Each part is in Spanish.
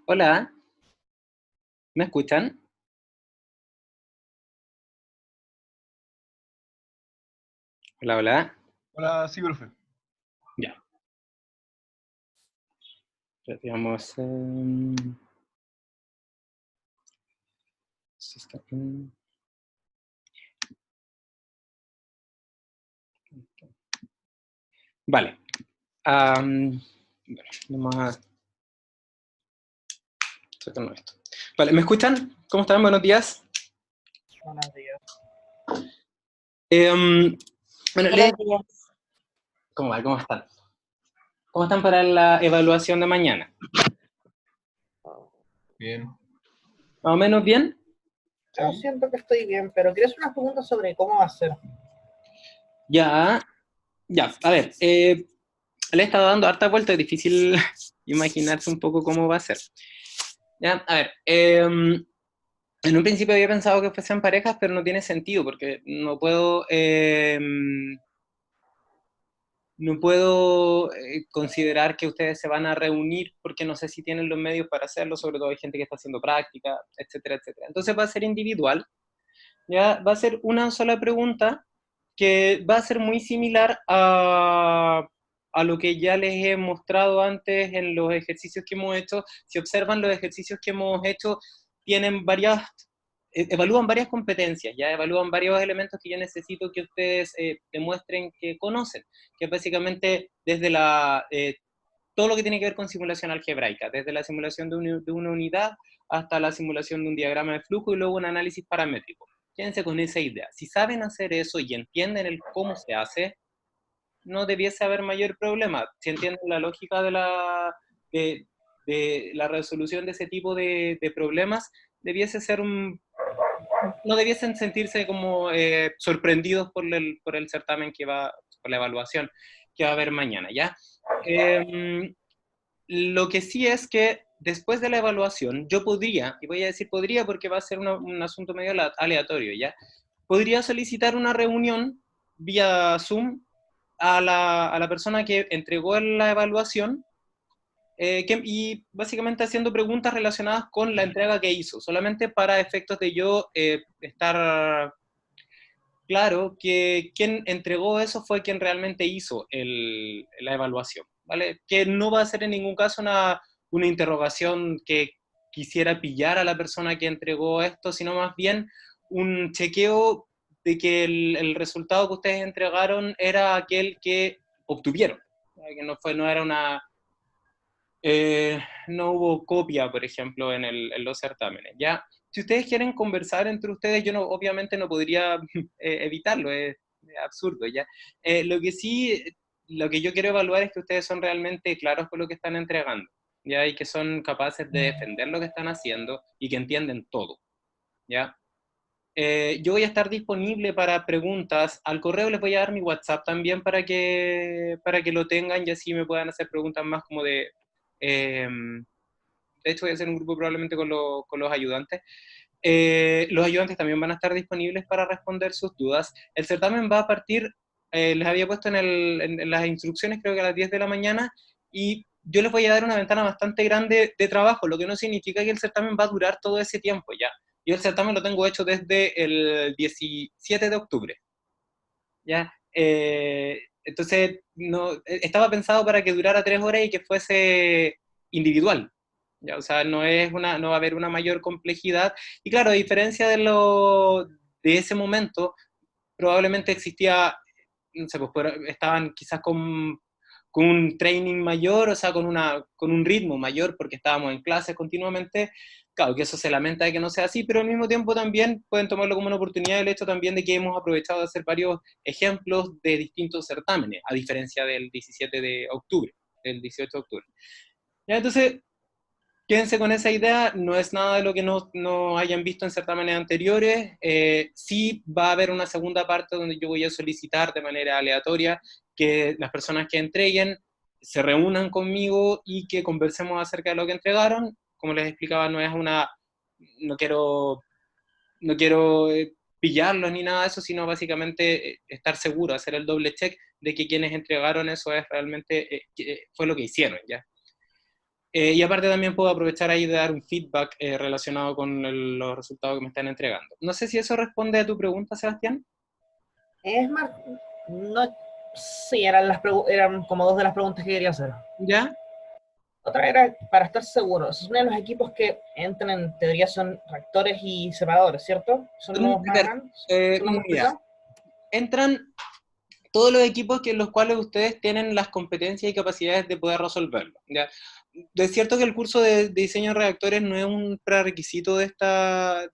Hola, ¿me escuchan? Hola, hola. Hola, sí, profe. Ya, digamos, vale. Bueno, vamos a sacarnos esto. Vale, ¿me escuchan? ¿Cómo están? Buenos días. Buenos días. Bueno, Buenos días. ¿cómo va? ¿Cómo están? ¿Cómo están para la evaluación de mañana? Bien. ¿Más o menos bien? Yo Sí. siento que estoy bien, pero quiero hacer unas preguntas sobre cómo va a ser. Ya, ya. A ver, le he estado dando harta vuelta, es difícil imaginarse un poco cómo va a ser. Ya, a ver, en un principio había pensado que fuesen parejas, pero no tiene sentido, porque no puedo considerar que ustedes se van a reunir, porque no sé si tienen los medios para hacerlo, sobre todo hay gente que está haciendo práctica, etcétera, etcétera. Entonces va a ser individual, ya va a ser una sola pregunta, que va a ser muy similar a lo que ya les he mostrado antes en los ejercicios que hemos hecho. Si observan los ejercicios que hemos hecho, tienen evalúan varias competencias, ya evalúan varios elementos que yo necesito que ustedes demuestren que conocen, que es básicamente desde todo lo que tiene que ver con simulación algebraica, desde la simulación de una unidad hasta la simulación de un diagrama de flujo y luego un análisis paramétrico. Quédense con esa idea. Si saben hacer eso y entienden el cómo se hace, no debiese haber mayor problema. Si entienden la lógica de, de la resolución de ese tipo de problemas, debiese ser no debiesen sentirse como sorprendidos por el certamen que va, por la evaluación que va a haber mañana, ¿ya? Lo que sí es que después de la evaluación, yo podría, y voy a decir podría porque va a ser un asunto medio aleatorio, ¿ya? Podría solicitar una reunión vía Zoom a la persona que entregó la evaluación y básicamente haciendo preguntas relacionadas con la entrega que hizo, solamente para efectos de yo estar claro que quien entregó eso fue quien realmente hizo la evaluación, ¿vale? Que no va a ser en ningún caso una interrogación que quisiera pillar a la persona que entregó esto, sino más bien un chequeo de que el resultado que ustedes entregaron era aquel que obtuvieron, ¿vale? Que no era no hubo copia, por ejemplo, en los certámenes, ¿ya? Si ustedes quieren conversar entre ustedes, yo no, obviamente no podría evitarlo, es absurdo, ¿ya? Lo que sí, lo que yo quiero evaluar es que ustedes son realmente claros con lo que están entregando, ¿ya? Y que son capaces de defender lo que están haciendo y que entienden todo, ¿ya? Yo voy a estar disponible para preguntas. Al correo les voy a dar mi WhatsApp también para que lo tengan y así me puedan hacer preguntas más como de hecho, voy a hacer un grupo probablemente con los ayudantes. Los ayudantes también van a estar disponibles para responder sus dudas. El certamen va a partir, les había puesto en las instrucciones, creo que a las 10 de la mañana, y yo les voy a dar una ventana bastante grande de trabajo, lo que no significa que el certamen va a durar todo ese tiempo ya. Yo el certamen lo tengo hecho desde el 17 de octubre, ¿ya? Entonces, no, estaba pensado para que durara 3 horas y que fuese individual, ¿ya? O sea, no va a haber una mayor complejidad. Y claro, a diferencia de ese momento, probablemente existía, no sé, pues, estaban quizás con un training mayor, o sea, con un ritmo mayor, porque estábamos en clases continuamente. Claro, que eso se lamenta de que no sea así, pero al mismo tiempo también pueden tomarlo como una oportunidad el hecho también de que hemos aprovechado de hacer varios ejemplos de distintos certámenes, a diferencia del 17 de octubre, del 18 de octubre. Ya, entonces, quédense con esa idea, no es nada de lo que no hayan visto en certámenes anteriores. Sí va a haber una segunda parte donde yo voy a solicitar de manera aleatoria que las personas que entreguen se reúnan conmigo y que conversemos acerca de lo que entregaron. Como les explicaba, no quiero, no quiero pillarlos ni nada de eso, sino básicamente estar seguro, hacer el doble check de que quienes entregaron eso es realmente, fue lo que hicieron, ¿ya? Y aparte también puedo aprovechar ahí de dar un feedback relacionado con los resultados que me están entregando. No sé si eso responde a tu pregunta, Sebastián. Es más, no, sí, eran como dos de las preguntas que quería hacer. ¿Ya? Otra era, para estar seguro, se supone que los equipos que entran en teoría son reactores y separadores, ¿cierto? ¿Son los A más ver, grandes? ¿Son los más mira, pesados? entran todos los equipos en los cuales ustedes tienen las competencias y capacidades de poder resolverlo. ¿Ya? Es cierto que el curso de diseño de reactores no es un prerequisito de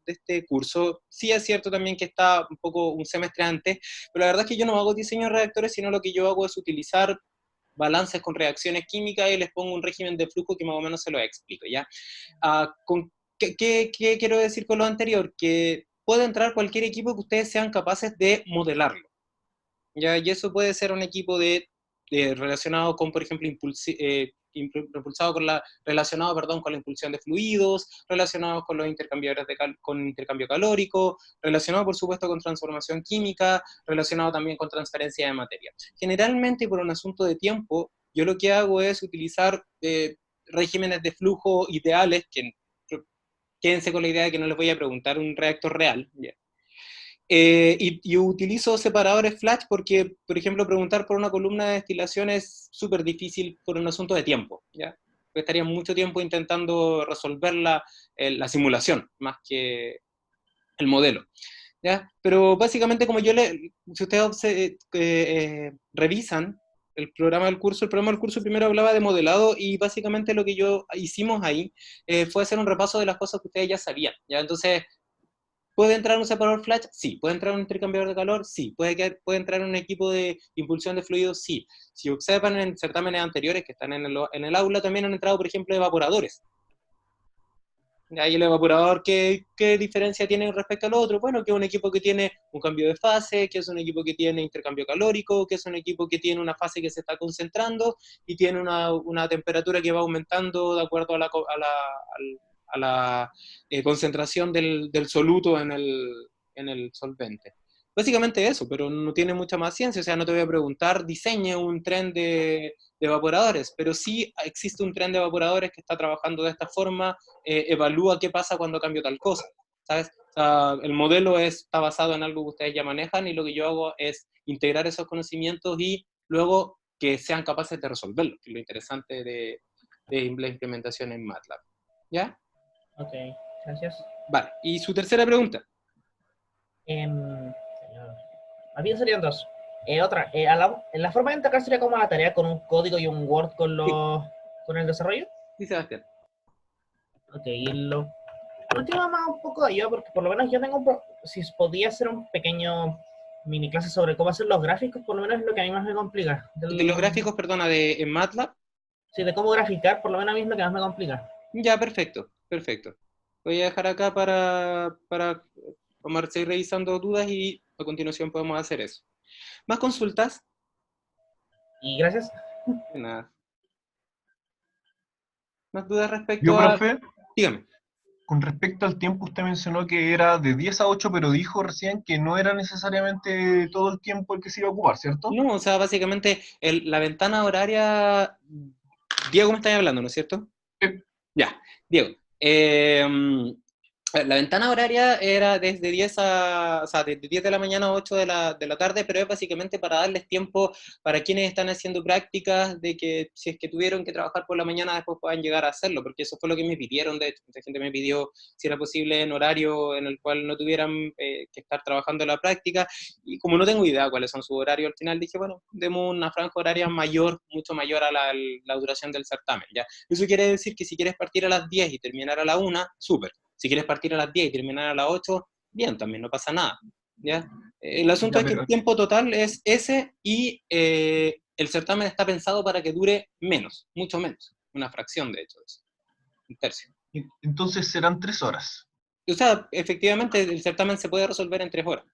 este curso. Sí es cierto también que está un poco un semestre antes, pero la verdad es que yo no hago diseño de reactores, sino lo que yo hago es utilizar balances con reacciones químicas y les pongo un régimen de flujo que más o menos se lo explico, ¿ya? ¿Qué quiero decir con lo anterior? Que puede entrar cualquier equipo que ustedes sean capaces de modelarlo. ¿Ya? Y eso puede ser un equipo relacionado con, por ejemplo, propulsado relacionado, perdón, con la impulsión de fluidos, relacionado con los intercambiadores con intercambio calórico, relacionado, por supuesto, con transformación química, relacionado también con transferencia de materia. Generalmente, por un asunto de tiempo, yo lo que hago es utilizar regímenes de flujo ideales, que quédense con la idea de que no les voy a preguntar un reactor real, ¿ya? Y utilizo separadores flash porque, por ejemplo, preguntar por una columna de destilación es súper difícil por un asunto de tiempo, ¿ya? Estaría mucho tiempo intentando resolver la simulación, más que el modelo, ¿ya? Pero básicamente, si ustedes revisan el programa del curso primero hablaba de modelado y básicamente lo que hicimos ahí fue hacer un repaso de las cosas que ustedes ya sabían, ¿ya? Entonces, ¿puede entrar un separador flash? Sí. ¿Puede entrar un intercambiador de calor? Sí. ¿Puede entrar un equipo de impulsión de fluidos? Sí. Si observan en certámenes anteriores que están en el aula, también han entrado, por ejemplo, evaporadores. Ahí el evaporador, ¿qué diferencia tiene respecto al otro? Bueno, que es un equipo que tiene un cambio de fase, que es un equipo que tiene intercambio calórico, que es un equipo que tiene una fase que se está concentrando y tiene una temperatura que va aumentando de acuerdo a la concentración del soluto en el solvente. Básicamente eso, pero no tiene mucha más ciencia, o sea, no te voy a preguntar, diseñe un tren de evaporadores, pero sí existe un tren de evaporadores que está trabajando de esta forma, evalúa qué pasa cuando cambio tal cosa, ¿sabes? O sea, el modelo está basado en algo que ustedes ya manejan y lo que yo hago es integrar esos conocimientos y luego que sean capaces de resolverlo, que es lo interesante de la implementación en MATLAB. ¿Ya? Ok, gracias. Vale, y su tercera pregunta. Señor. Más bien serían dos. Otra, en la forma de integrar sería como la tarea con un código y un Word Sí, con el desarrollo. sí, Sebastián. Ok, y lo último más un poco de ayuda, porque por lo menos yo tengo, si podía hacer un pequeño mini clase sobre cómo hacer los gráficos, por lo menos es lo que a mí más me complica. De los gráficos, perdona, en MATLAB. Sí, de cómo graficar, por lo menos a mí es lo que más me complica. Ya, perfecto, perfecto. Voy a dejar acá para vamos a seguir revisando dudas y a continuación podemos hacer eso. ¿Más consultas? Y gracias. De nada. ¿Más dudas Yo, respecto a...? profe, Dígame. con respecto al tiempo, usted mencionó que era de 10 a 8, pero dijo recién que no era necesariamente todo el tiempo el que se iba a ocupar, ¿cierto? No, o sea, básicamente la ventana horaria... Diego me está hablando, ¿no es cierto? Sí. Ya, Diego. La ventana horaria era desde 10 o sea, desde 10 de la mañana a 8 de la tarde, pero es básicamente para darles tiempo para quienes están haciendo prácticas, de que si es que tuvieron que trabajar por la mañana, después puedan llegar a hacerlo, porque eso fue lo que me pidieron, de hecho, mucha gente me pidió si era posible en horario en el cual no tuvieran que estar trabajando la práctica, y como no tengo idea cuáles son sus horarios, al final dije, bueno, demos una franja horaria mayor, mucho mayor a la duración del certamen, ¿ya? Eso quiere decir que si quieres partir a las 10 y terminar a la 1, súper. Si quieres partir a las 10 y terminar a las 8, bien, también no pasa nada, ¿ya? El asunto Ya, es que el pero tiempo total es ese y el certamen está pensado para que dure menos, mucho menos, una fracción de hecho, es un tercio. entonces serán 3 horas. O sea, efectivamente el certamen se puede resolver en 3 horas,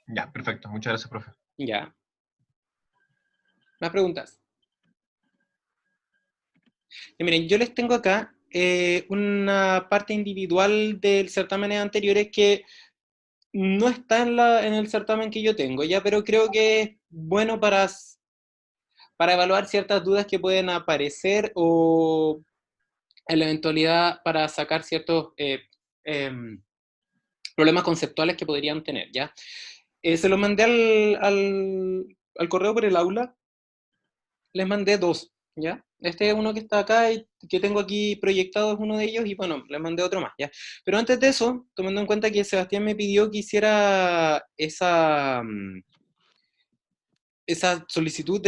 Ya, perfecto. Muchas gracias, profe. ¿ya? ¿Más preguntas? Y miren, yo les tengo acá una parte individual del certamen anteriores que no está en el certamen que yo tengo, ya, pero creo que es bueno para evaluar ciertas dudas que pueden aparecer o en la eventualidad para sacar ciertos problemas conceptuales que podrían tener, ¿ya? Se los mandé al correo por el aula, les mandé dos, ¿ya? Este es uno que está acá y que tengo aquí proyectado, es uno de ellos, y bueno, les mandé otro más, ¿ya? Pero antes de eso, tomando en cuenta que Sebastián me pidió que hiciera esa solicitud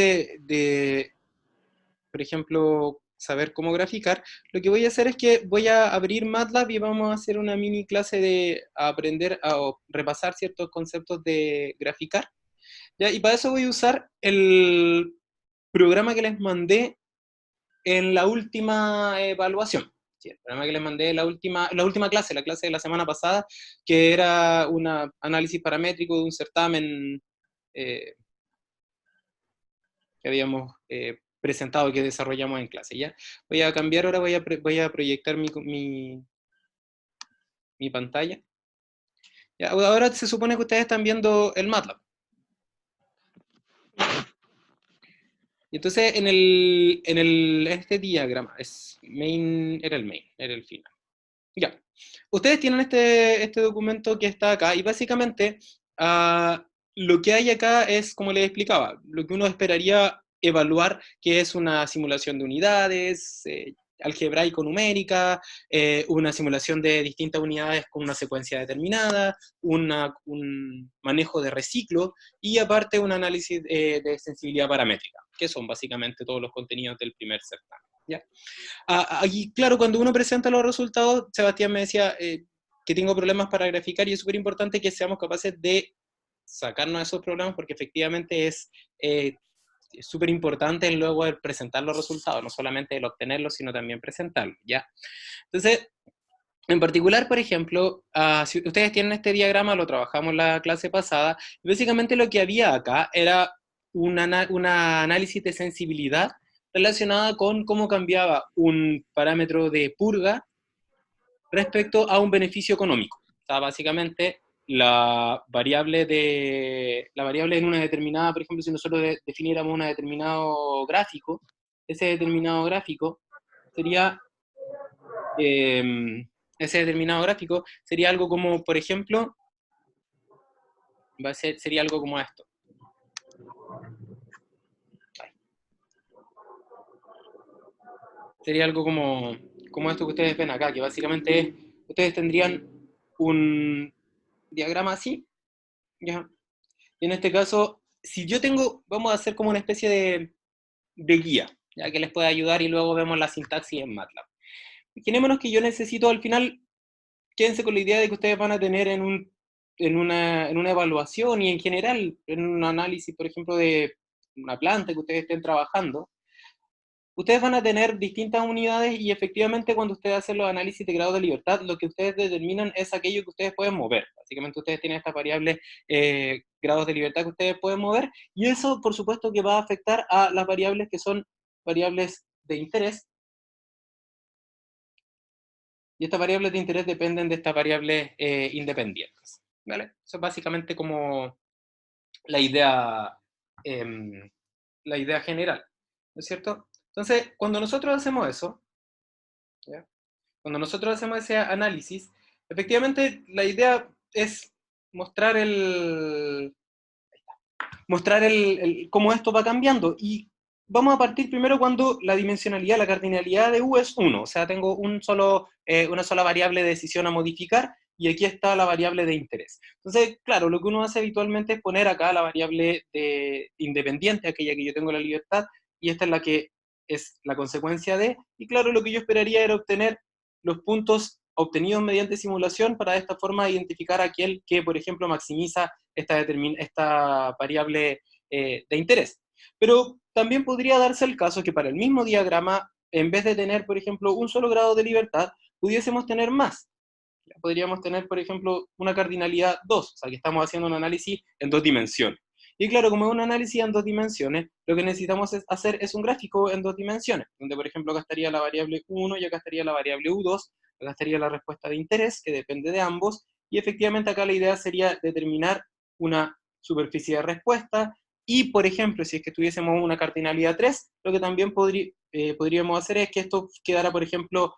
por ejemplo, saber cómo graficar, lo que voy a hacer es que voy a abrir MATLAB y vamos a hacer una mini clase de aprender a repasar ciertos conceptos de graficar, ¿ya? Y para eso voy a usar el programa que les mandé en la última evaluación. Sí, el programa que les mandé en la última clase, la clase de la semana pasada, que era un análisis paramétrico de un certamen eh, que habíamos presentado, que desarrollamos en clase, ¿ya? Voy a cambiar ahora, voy a proyectar mi pantalla. ¿Ya? Ahora se supone que ustedes están viendo el MATLAB. Y entonces este diagrama, era el main, era el final. Ya. Ustedes tienen este documento que está acá, y básicamente lo que hay acá es, como les explicaba, lo que uno esperaría evaluar, que es una simulación de unidades, algebraico-numérica, una simulación de distintas unidades con una secuencia determinada, un manejo de reciclo, y aparte un análisis de sensibilidad paramétrica, que son básicamente todos los contenidos del primer certamen, ¿ya? Aquí, claro, cuando uno presenta los resultados, Sebastián me decía que tengo problemas para graficar, y es súper importante que seamos capaces de sacarnos esos problemas, porque efectivamente es súper importante luego el presentar los resultados, no solamente el obtenerlos, sino también presentarlos, ¿ya? Entonces, en particular, por ejemplo, si ustedes tienen este diagrama, lo trabajamos la clase pasada, y básicamente lo que había acá era un análisis de sensibilidad relacionada con cómo cambiaba un parámetro de purga respecto a un beneficio económico. O sea, básicamente la variable en una determinada, por ejemplo, si nosotros definiéramos un determinado gráfico, ese determinado gráfico sería algo como, por ejemplo, sería algo como esto. Sería algo como esto que ustedes ven acá, que básicamente es, ustedes tendrían un diagrama así, ¿ya? Y en este caso, si yo vamos a hacer como una especie de guía, ya que les puede ayudar, y luego vemos la sintaxis en MATLAB. Imaginémonos que yo necesito, al final, quédense con la idea de que ustedes van a tener en una evaluación y en general en un análisis, por ejemplo, de una planta que ustedes estén trabajando, ustedes van a tener distintas unidades, y efectivamente cuando ustedes hacen los análisis de grado de libertad, lo que ustedes determinan es aquello que ustedes pueden mover. Básicamente ustedes tienen estas variables, grados de libertad que ustedes pueden mover, y eso por supuesto que va a afectar a las variables que son variables de interés, y estas variables de interés dependen de estas variables independientes, ¿vale? Eso es básicamente como la idea, la idea general, ¿no es cierto? Entonces, cuando nosotros hacemos eso, ¿ya? Cuando nosotros hacemos ese análisis, efectivamente la idea es mostrar cómo esto va cambiando, y vamos a partir primero cuando la dimensionalidad, la cardinalidad de U es 1, o sea, tengo una sola variable de decisión a modificar, y aquí está la variable de interés. Entonces, claro, lo que uno hace habitualmente es poner acá la variable independiente, aquella que yo tengo la libertad, y esta es la que es la consecuencia de, y claro, lo que yo esperaría era obtener los puntos obtenidos mediante simulación, para de esta forma identificar aquel que, por ejemplo, maximiza esta variable de interés. Pero también podría darse el caso que para el mismo diagrama, en vez de tener, por ejemplo, un solo grado de libertad, pudiésemos tener más. Podríamos tener, por ejemplo, una cardinalidad 2, o sea, que estamos haciendo un análisis en 2 dimensiones. Y claro, como es un análisis en 2 dimensiones, lo que necesitamos hacer es un gráfico en 2 dimensiones, donde, por ejemplo, acá estaría la variable 1 y acá estaría la variable U2, acá estaría la respuesta de interés, que depende de ambos, y efectivamente acá la idea sería determinar una superficie de respuesta, y, por ejemplo, si es que tuviésemos una cardinalidad 3, lo que también podríamos hacer es que esto quedara, por ejemplo,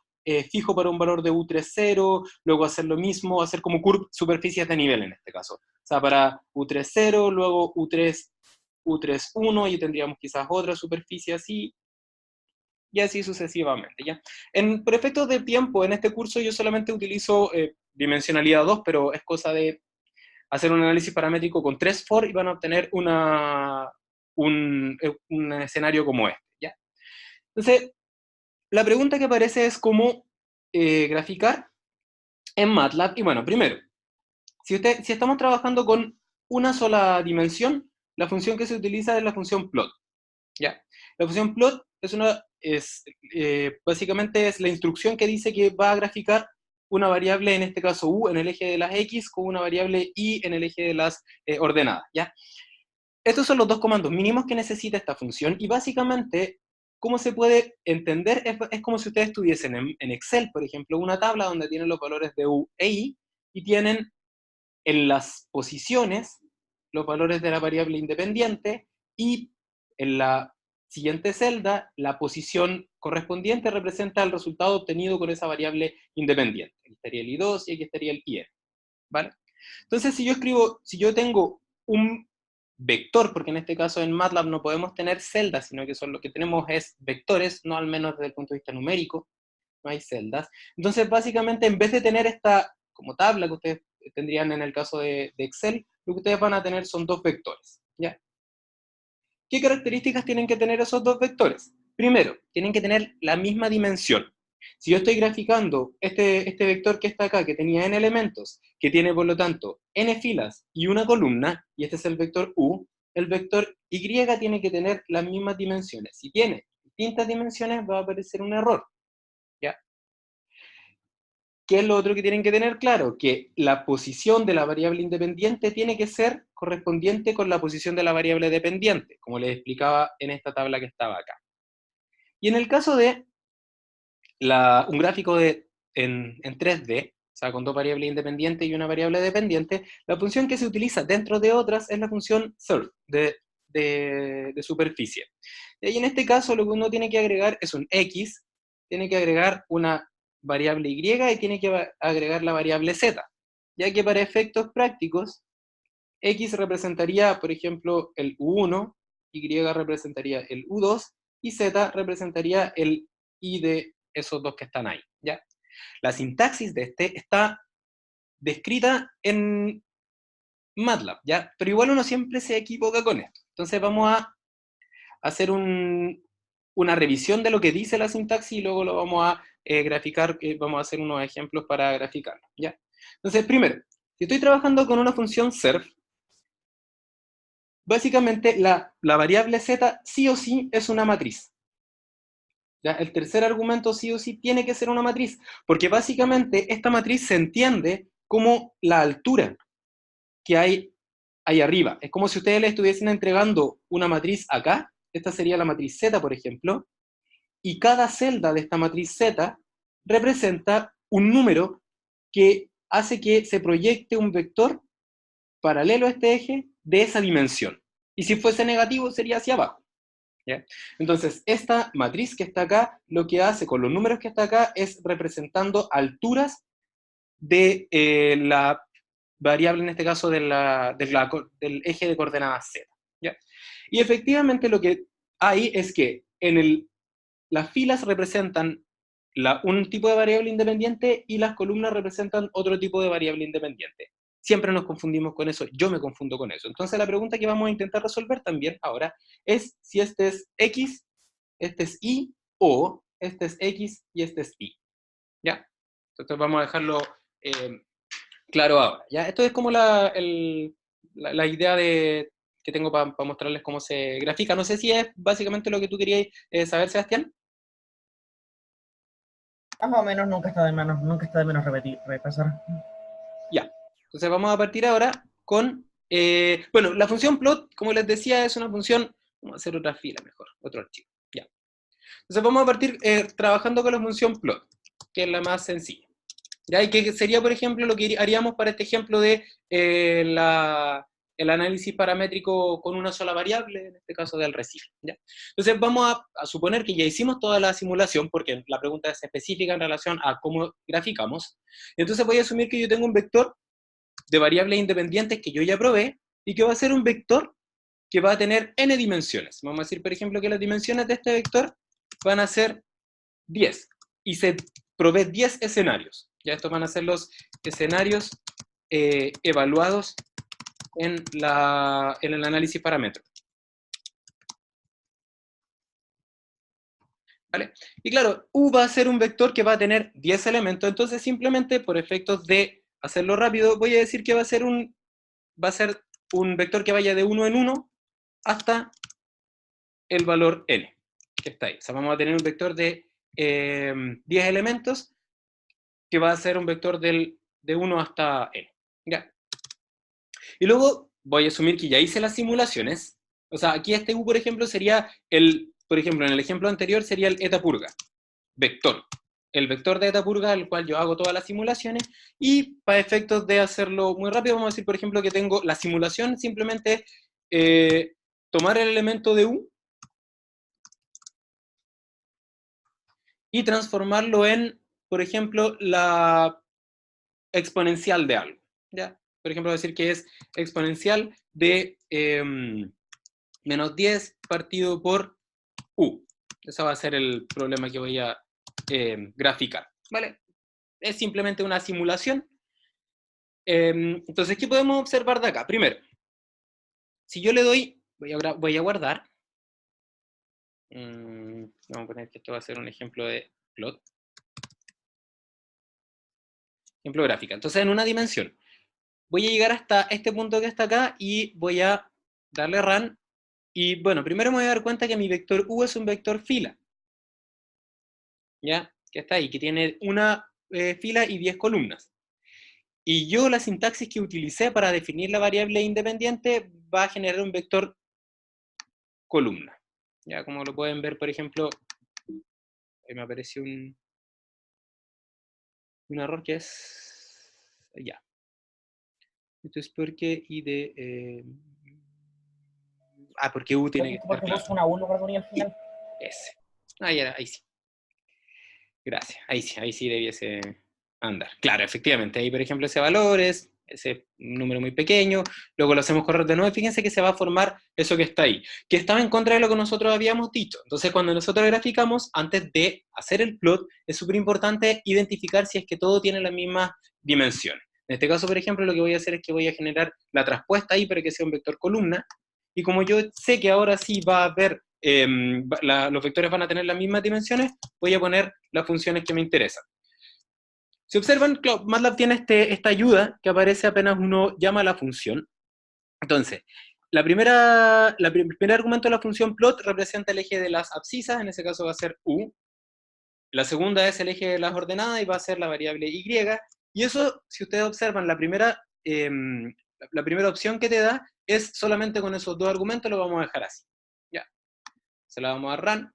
fijo para un valor de U30, luego hacer lo mismo, hacer como superficies de nivel en este caso. O sea, para U30, luego U31, y tendríamos quizás otra superficie así, y así sucesivamente, ¿ya? Por efectos de tiempo, en este curso yo solamente utilizo dimensionalidad 2, pero es cosa de hacer un análisis paramétrico con 3 for y van a obtener un escenario como este, ¿ya? Entonces, la pregunta que aparece es cómo graficar en MATLAB. Y bueno, primero, si estamos trabajando con una sola dimensión, la función que se utiliza es la función plot, ¿ya? La función plot básicamente es la instrucción que dice que va a graficar una variable, en este caso u, en el eje de las x, con una variable y en el eje de las ordenadas, ¿ya? Estos son los dos comandos mínimos que necesita esta función, y básicamente, ¿cómo se puede entender? Es como si ustedes tuviesen en Excel, por ejemplo, una tabla donde tienen los valores de u e i, y tienen en las posiciones los valores de la variable independiente, y en la siguiente celda, la posición correspondiente representa el resultado obtenido con esa variable independiente. Aquí estaría el i2 y aquí estaría el in, ¿vale? Entonces, si yo tengo un vector, porque en este caso en MATLAB no podemos tener celdas, sino que lo que tenemos es vectores, no al menos desde el punto de vista numérico, no hay celdas. Entonces, básicamente, en vez de tener esta como tabla que ustedes tendrían en el caso de Excel, lo que ustedes van a tener son dos vectores, ¿ya? ¿Qué características tienen que tener esos dos vectores? Primero, tienen que tener la misma dimensión. Si yo estoy graficando este vector que está acá, que tenía n elementos, que tiene por lo tanto n filas y una columna, y este es el vector u, el vector y tiene que tener las mismas dimensiones. Si tiene distintas dimensiones, va a aparecer un error, ¿ya? ¿Qué es lo otro que tienen que tener claro? Que la posición de la variable independiente tiene que ser correspondiente con la posición de la variable dependiente, como les explicaba en esta tabla que estaba acá. Y en el caso de un gráfico en 3D, o sea, con dos variables independientes y una variable dependiente, la función que se utiliza dentro de otras es la función surf, de superficie. Y en este caso lo que uno tiene que agregar es un x, tiene que agregar una variable y tiene que agregar la variable z, ya que para efectos prácticos, x representaría, por ejemplo, el u1, y representaría el u2, y z representaría el i de esos dos que están ahí, ¿ya? La sintaxis de este está descrita en MATLAB, ¿ya? Pero igual uno siempre se equivoca con esto. Entonces vamos a hacer una revisión de lo que dice la sintaxis y luego lo vamos a graficar, vamos a hacer unos ejemplos para graficarlo, ¿ya? Entonces, primero, si estoy trabajando con una función surf, básicamente la variable z sí o sí es una matriz. ¿Ya? El tercer argumento sí o sí tiene que ser una matriz, porque básicamente esta matriz se entiende como la altura que hay ahí arriba. Es como si ustedes le estuviesen entregando una matriz acá, esta sería la matriz Z, por ejemplo, y cada celda de esta matriz Z representa un número que hace que se proyecte un vector paralelo a este eje de esa dimensión. Y si fuese negativo sería hacia abajo. ¿Ya? Entonces, esta matriz que está acá, lo que hace con los números que está acá es representando alturas de la variable, en este caso, del eje de coordenadas Z. ¿Ya? Y efectivamente lo que hay es que las filas representan un tipo de variable independiente y las columnas representan otro tipo de variable independiente. Siempre nos confundimos con eso, yo me confundo con eso. Entonces la pregunta que vamos a intentar resolver también ahora es si este es X, este es Y, o este es X y este es Y. ¿Ya? Entonces vamos a dejarlo claro ahora. ¿Ya? Esto es como la idea que tengo para mostrarles cómo se grafica. No sé si es básicamente lo que tú querías saber, Sebastián. Más o menos, nunca está de menos repasar. Ya, entonces vamos a partir ahora con, bueno, la función plot, como les decía, es una función, vamos a hacer otra fila mejor, otro archivo, ya. Entonces vamos a partir trabajando con la función plot, que es la más sencilla. ¿Ya? Y que sería, por ejemplo, lo que haríamos para este ejemplo de el análisis paramétrico con una sola variable, en este caso del recibo, ¿ya? Entonces vamos a suponer que ya hicimos toda la simulación, porque la pregunta es específica en relación a cómo graficamos. Entonces voy a asumir que yo tengo un vector de variables independientes que yo ya probé, y que va a ser un vector que va a tener n dimensiones. Vamos a decir, por ejemplo, que las dimensiones de este vector van a ser 10, y se provee 10 escenarios. Ya estos van a ser los escenarios evaluados en el análisis paramétrico. ¿Vale? Y claro, U va a ser un vector que va a tener 10 elementos, entonces simplemente por efectos de hacerlo rápido, voy a decir que va a ser un vector que vaya de 1 en 1 hasta el valor n, que está ahí. O sea, vamos a tener un vector de 10 elementos, que va a ser un vector de 1 hasta n. ¿Ya? Y luego voy a asumir que ya hice las simulaciones. O sea, aquí este U, por ejemplo, sería por ejemplo, en el ejemplo anterior sería el eta purga, vector. El vector de eta purga, al cual yo hago todas las simulaciones, y para efectos de hacerlo muy rápido, vamos a decir, por ejemplo, que tengo la simulación, simplemente tomar el elemento de U y transformarlo en, por ejemplo, la exponencial de algo, ¿ya? Por ejemplo, decir que es exponencial de menos 10 partido por U. Ese va a ser el problema que voy a graficar, ¿vale? Es simplemente una simulación. Entonces, ¿qué podemos observar de acá? Primero, si yo le doy, voy a guardar. Vamos a poner que esto va a ser un ejemplo de plot. Ejemplo gráfica. Entonces, en una dimensión, voy a llegar hasta este punto que está acá y voy a darle run. Y bueno, primero me voy a dar cuenta que mi vector U es un vector fila. ¿Ya? Que está ahí, que tiene una fila y 10 columnas. Y yo la sintaxis que utilicé para definir la variable independiente va a generar un vector columna. Ya, como lo pueden ver, por ejemplo, ahí me apareció un error que es... Ya. Esto es porque porque U tiene que estar Porque claro. puso una U en lugar de un I al final. Ese. Ahí sí. Gracias. Ahí sí debiese andar. Claro, efectivamente. Ahí, por ejemplo, ese valor es ese número muy pequeño. Luego lo hacemos correr de nuevo. Fíjense que se va a formar eso que está ahí, que estaba en contra de lo que nosotros habíamos dicho. Entonces, cuando nosotros graficamos, antes de hacer el plot, es súper importante identificar si es que todo tiene las mismas dimensiones. En este caso, por ejemplo, lo que voy a hacer es que voy a generar la traspuesta ahí para que sea un vector columna. Y como yo sé que ahora sí va a haber, los vectores van a tener las mismas dimensiones, voy a poner las funciones que me interesan. Si observan, MATLAB tiene esta ayuda que aparece apenas uno llama a la función. Entonces, el primer argumento de la función plot representa el eje de las abscisas, en ese caso va a ser U. La segunda es el eje de las ordenadas y va a ser la variable Y. Y eso, si ustedes observan, la primera opción que te da es solamente con esos dos argumentos, lo vamos a dejar así. Ya. Se la vamos a run.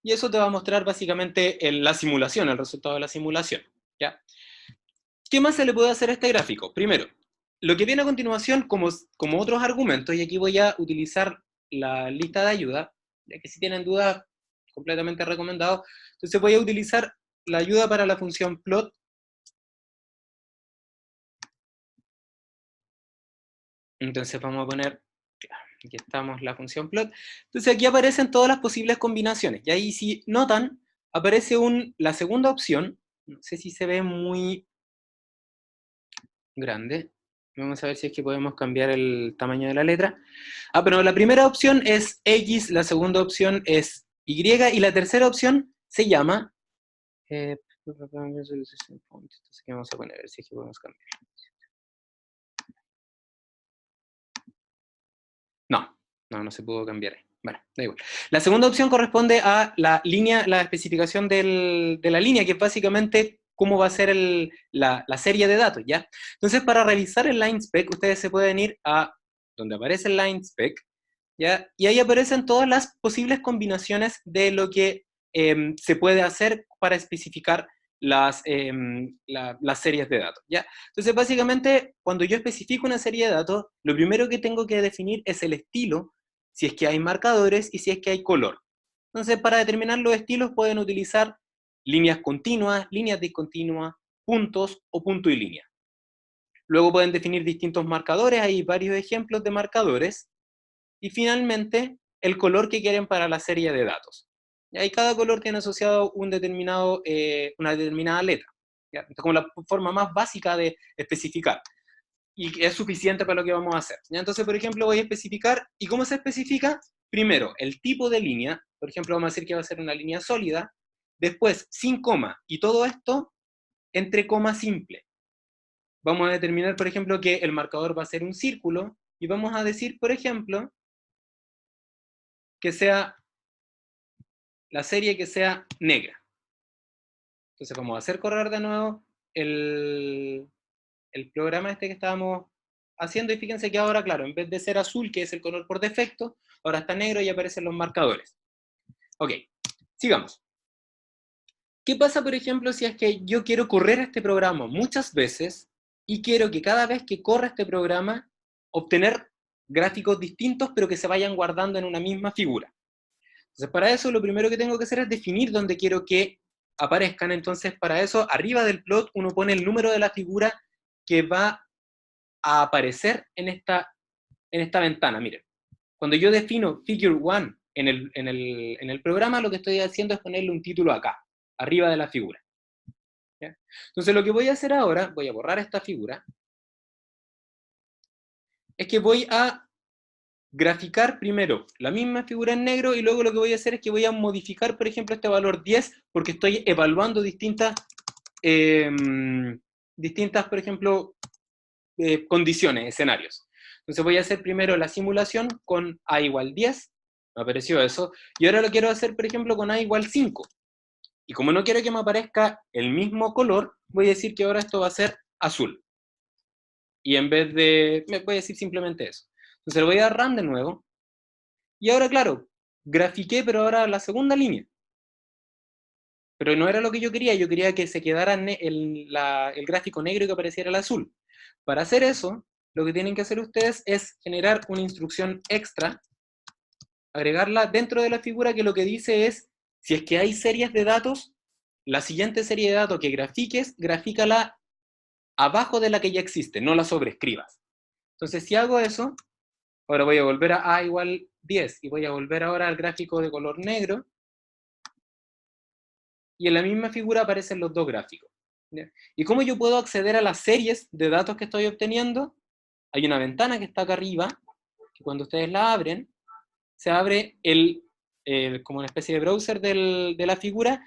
Y eso te va a mostrar básicamente la simulación, el resultado de la simulación. ¿Ya? ¿Qué más se le puede hacer a este gráfico? Primero, lo que viene a continuación como otros argumentos, y aquí voy a utilizar la lista de ayuda, ya que si tienen dudas, completamente recomendado. Entonces voy a utilizar la ayuda para la función plot. Entonces vamos a poner, aquí estamos, la función plot. Entonces aquí aparecen todas las posibles combinaciones. Y ahí, si notan, aparece la segunda opción. No sé si se ve muy grande. Vamos a ver si es que podemos cambiar el tamaño de la letra. Pero la primera opción es X, la segunda opción es Y, y la tercera opción se llama... entonces, ¿qué vamos a poner? A ver si es que podemos cambiar. No se pudo cambiar. Bueno, da igual. La segunda opción corresponde a la especificación de la línea, que es básicamente cómo va a ser la serie de datos, ¿ya? Entonces, para revisar el line spec, ustedes se pueden ir a donde aparece el line spec, ¿ya? Y ahí aparecen todas las posibles combinaciones de lo que se puede hacer para especificar las series de datos, ¿ya? Entonces, básicamente, cuando yo especifico una serie de datos, lo primero que tengo que definir es el estilo, si es que hay marcadores y si es que hay color. Entonces, para determinar los estilos pueden utilizar líneas continuas, líneas discontinuas, puntos o punto y línea. Luego pueden definir distintos marcadores, hay varios ejemplos de marcadores. Y finalmente, el color que quieren para la serie de datos. Y ahí cada color tiene asociado una determinada letra. ¿Ya? Entonces, como la forma más básica de especificar. Y es suficiente para lo que vamos a hacer. ¿Ya? Entonces, por ejemplo, voy a especificar. ¿Y cómo se especifica? Primero, el tipo de línea. Por ejemplo, vamos a decir que va a ser una línea sólida. Después, sin coma. Y todo esto entre coma simple. Vamos a determinar, por ejemplo, que el marcador va a ser un círculo. Y vamos a decir, por ejemplo, que sea la serie que sea negra. Entonces vamos a hacer correr de nuevo el programa este que estábamos haciendo, y fíjense que ahora, claro, en vez de ser azul, que es el color por defecto, ahora está negro y aparecen los marcadores. Ok, sigamos. ¿Qué pasa, por ejemplo, si es que yo quiero correr este programa muchas veces y quiero que cada vez que corra este programa obtener gráficos distintos pero que se vayan guardando en una misma figura? Entonces, para eso lo primero que tengo que hacer es definir dónde quiero que aparezcan. Entonces, para eso, arriba del plot, uno pone el número de la figura que va a aparecer en esta ventana. Miren, cuando yo defino figure 1 en el programa, lo que estoy haciendo es ponerle un título acá, arriba de la figura. ¿Ya? Entonces, lo que voy a hacer ahora, voy a borrar esta figura, es que voy a graficar primero la misma figura en negro, y luego lo que voy a hacer es que voy a modificar, por ejemplo, este valor 10, porque estoy evaluando distintas, por ejemplo, condiciones, escenarios. Entonces voy a hacer primero la simulación con A igual 10, me apareció eso, y ahora lo quiero hacer, por ejemplo, con A igual 5. Y como no quiero que me aparezca el mismo color, voy a decir que ahora esto va a ser azul. Y en vez de, me voy a decir simplemente eso. Entonces le voy a dar run de nuevo. Y ahora, claro, grafiqué, pero ahora la segunda línea. Pero no era lo que yo quería que se quedara el gráfico negro y que apareciera el azul. Para hacer eso, lo que tienen que hacer ustedes es generar una instrucción extra, agregarla dentro de la figura, que lo que dice es, si es que hay series de datos, la siguiente serie de datos que grafiques, grafícala abajo de la que ya existe, no la sobreescribas. Entonces, si hago eso, ahora voy a volver a igual 10 y voy a volver ahora al gráfico de color negro, y en la misma figura aparecen los dos gráficos. ¿Ya? ¿Y cómo yo puedo acceder a las series de datos que estoy obteniendo? Hay una ventana que está acá arriba, que cuando ustedes la abren, se abre como una especie de browser de la figura,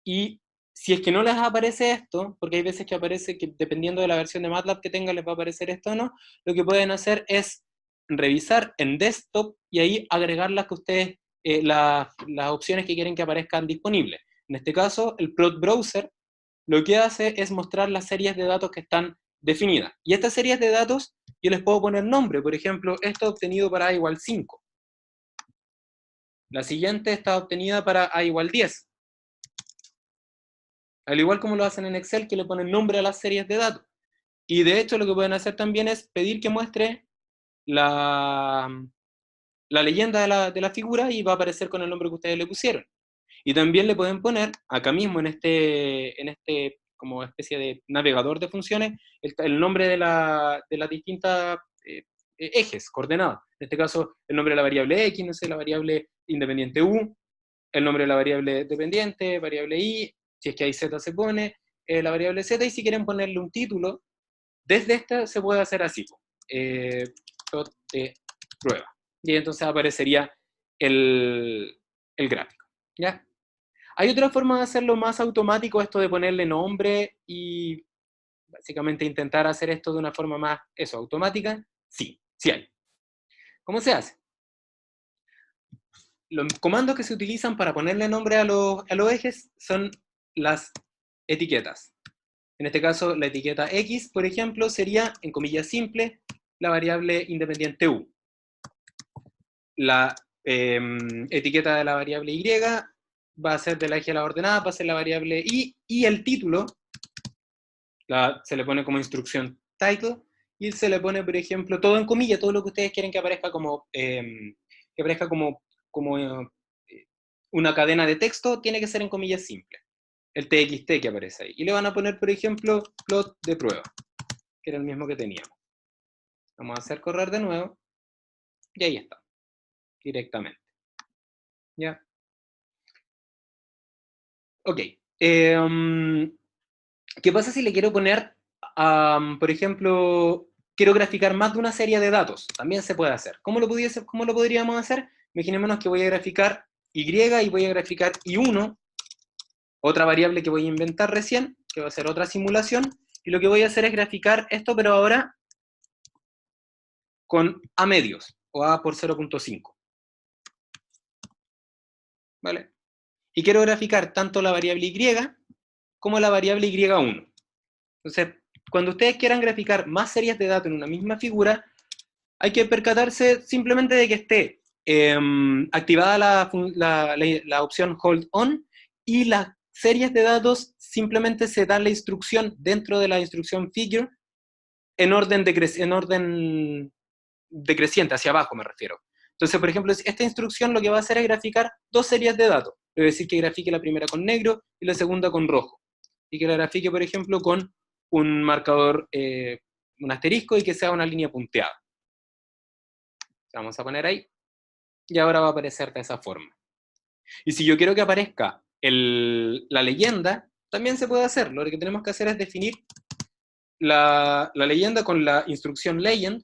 y si es que no les aparece esto, porque hay veces que aparece que dependiendo de la versión de MATLAB que tengan les va a aparecer esto o no, lo que pueden hacer es revisar en desktop y ahí agregar las que ustedes, las opciones que quieren que aparezcan disponibles. En este caso, el plot browser lo que hace es mostrar las series de datos que están definidas. Y estas series de datos yo les puedo poner nombre. Por ejemplo, esto obtenido para A igual 5. La siguiente está obtenida para A igual 10. Al igual como lo hacen en Excel, que le ponen nombre a las series de datos. Y de hecho lo que pueden hacer también es pedir que muestre la leyenda de la figura, y va a aparecer con el nombre que ustedes le pusieron. Y también le pueden poner, acá mismo en este como especie de navegador de funciones, el nombre de las distintas ejes, coordenadas. En este caso, el nombre de la variable X, no sé, la variable independiente U, el nombre de la variable dependiente, variable Y, si es que hay Z se pone, la variable Z, y si quieren ponerle un título, desde esta se puede hacer así, plot de prueba. Y entonces aparecería el gráfico. ¿Ya? ¿Hay otra forma de hacerlo más automático, esto de ponerle nombre y básicamente intentar hacer esto de una forma más, automática? Sí, sí hay. ¿Cómo se hace? Los comandos que se utilizan para ponerle nombre a los ejes son las etiquetas. En este caso, la etiqueta X, por ejemplo, sería, en comillas simple, la variable independiente U. La etiqueta de la variable Y va a ser de la escala ordenada, va a ser la variable i, y el título se le pone como instrucción title, y se le pone, por ejemplo, todo en comillas, todo lo que ustedes quieren que aparezca como, una cadena de texto, tiene que ser en comillas simples. El TXT que aparece ahí. Y le van a poner, por ejemplo, plot de prueba, que era el mismo que teníamos. Vamos a hacer correr de nuevo, y ahí está, directamente. ¿Ya? Ok. ¿Qué pasa si le quiero poner, por ejemplo, quiero graficar más de una serie de datos? También se puede hacer. ¿Cómo lo podríamos hacer? Imaginémonos que voy a graficar Y y voy a graficar Y1, otra variable que voy a inventar recién, que va a ser otra simulación, y lo que voy a hacer es graficar esto, pero ahora con A medios, o A por 0.5. ¿Vale? Y quiero graficar tanto la variable Y como la variable Y1. Entonces, cuando ustedes quieran graficar más series de datos en una misma figura, hay que percatarse simplemente de que esté activada la opción Hold On, y las series de datos simplemente se dan la instrucción dentro de la instrucción Figure en orden decreciente, hacia abajo me refiero. Entonces, por ejemplo, esta instrucción lo que va a hacer es graficar dos series de datos. Es decir, que grafique la primera con negro y la segunda con rojo. Y que la grafique, por ejemplo, con un marcador, un asterisco, y que sea una línea punteada. Vamos a poner ahí. Y ahora va a aparecer de esa forma. Y si yo quiero que aparezca la leyenda, también se puede hacer. Lo que tenemos que hacer es definir la leyenda con la instrucción legend,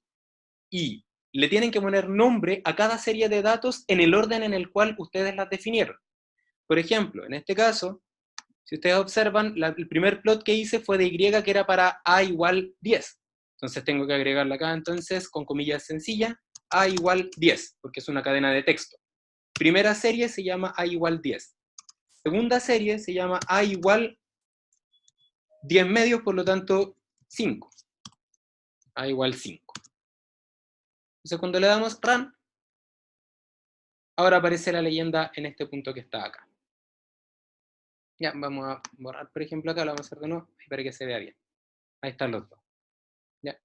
y le tienen que poner nombre a cada serie de datos en el orden en el cual ustedes las definieron. Por ejemplo, en este caso, si ustedes observan, el primer plot que hice fue de Y, que era para A igual 10. Entonces tengo que agregarle acá, entonces, con comillas sencillas, A igual 10, porque es una cadena de texto. Primera serie se llama A igual 10. Segunda serie se llama A igual 10 medios, por lo tanto, 5. A igual 5. Entonces cuando le damos Run, ahora aparece la leyenda en este punto que está acá. Ya, vamos a borrar, por ejemplo, acá, lo vamos a hacer de nuevo, para que se vea bien. Ahí están los dos. Ya.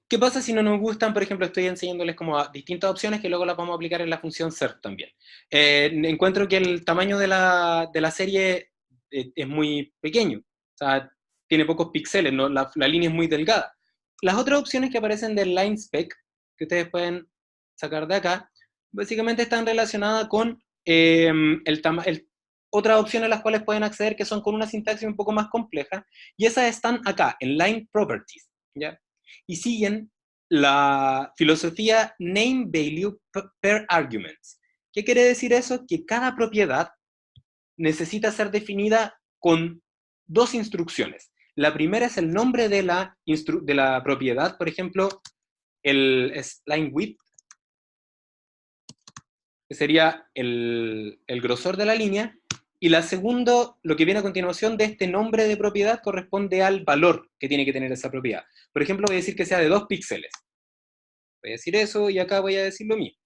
¿Qué pasa si no nos gustan? Por ejemplo, estoy enseñándoles como a distintas opciones que luego las vamos a aplicar en la función SERP también. Encuentro que el tamaño de la serie es muy pequeño. O sea, tiene pocos píxeles, ¿no? La línea es muy delgada. Las otras opciones que aparecen del line spec, que ustedes pueden sacar de acá, básicamente están relacionadas con otras opciones a las cuales pueden acceder, que son con una sintaxis un poco más compleja, y esas están acá, en line properties, ¿ya? Y siguen la filosofía name value per arguments. ¿Qué quiere decir eso? Que cada propiedad necesita ser definida con dos instrucciones. La primera es el nombre de la propiedad, por ejemplo, el line width, que sería el grosor de la línea, y la segunda, lo que viene a continuación de este nombre de propiedad, corresponde al valor que tiene que tener esa propiedad. Por ejemplo, voy a decir que sea de 2 píxeles. Voy a decir eso, y acá voy a decir lo mismo.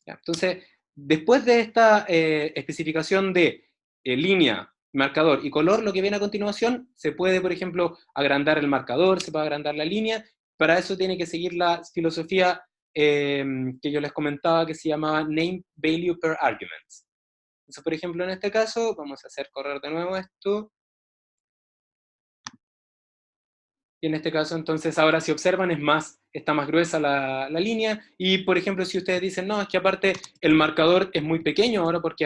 ¿Ya? Entonces, después de esta especificación de línea, marcador y color, lo que viene a continuación, se puede, por ejemplo, agrandar el marcador, se puede agrandar la línea. Para eso tiene que seguir la filosofía que yo les comentaba, que se llamaba Name Value per Arguments. Entonces, por ejemplo, en este caso, vamos a hacer correr de nuevo esto. Y en este caso, entonces, ahora si observan, está más gruesa la línea. Y, por ejemplo, si ustedes dicen, no, es que aparte el marcador es muy pequeño ahora porque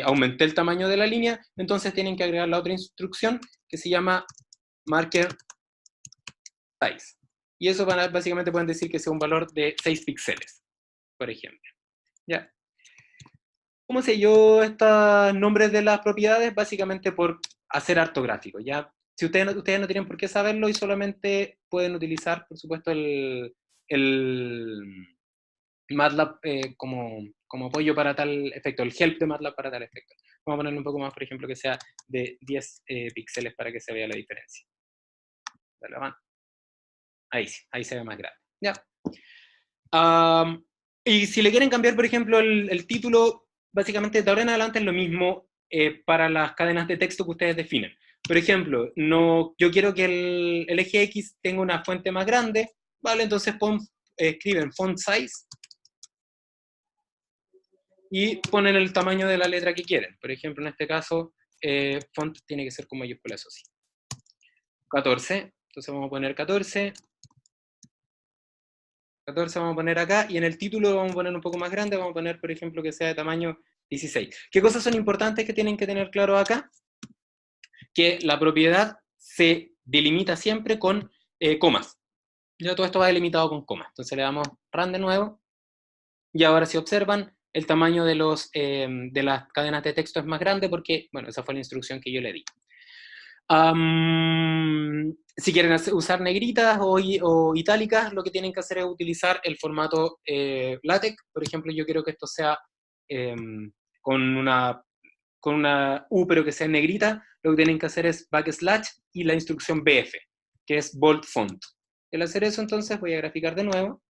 aumenté el tamaño de la línea, entonces tienen que agregar la otra instrucción que se llama marker size. Y eso básicamente pueden decir que sea un valor de 6 píxeles, por ejemplo. ¿Ya? ¿Cómo sé yo estos nombres de las propiedades? Básicamente por hacer harto gráfico, ¿ya? Si ustedes no tienen por qué saberlo, y solamente pueden utilizar, por supuesto, el MATLAB como apoyo para tal efecto, el help de MATLAB para tal efecto. Vamos a ponerle un poco más, por ejemplo, que sea de 10 píxeles para que se vea la diferencia. Dale, ahí sí, ahí se ve más grande. Ya. Y si le quieren cambiar, por ejemplo, el título, básicamente de ahora en adelante es lo mismo para las cadenas de texto que ustedes definen. Por ejemplo, no, yo quiero que el eje X tenga una fuente más grande, ¿vale? Entonces escriben font size y ponen el tamaño de la letra que quieren. Por ejemplo, en este caso, font tiene que ser con mayúsculas, eso sí. 14, entonces vamos a poner 14. 14 vamos a poner acá, y en el título vamos a poner un poco más grande, vamos a poner, por ejemplo, que sea de tamaño 16. ¿Qué cosas son importantes que tienen que tener claro acá? Que la propiedad se delimita siempre con comas. Ya todo esto va delimitado con comas. Entonces le damos run de nuevo, y ahora si observan, el tamaño de las cadenas de texto es más grande porque, bueno, esa fue la instrucción que yo le di. Si quieren usar negritas o itálicas, lo que tienen que hacer es utilizar el formato LaTeX. Por ejemplo, yo quiero que esto sea con una U, pero que sea en negrita. Lo que tienen que hacer es backslash y la instrucción BF, que es bold font. Al hacer eso, entonces, voy a graficar de nuevo.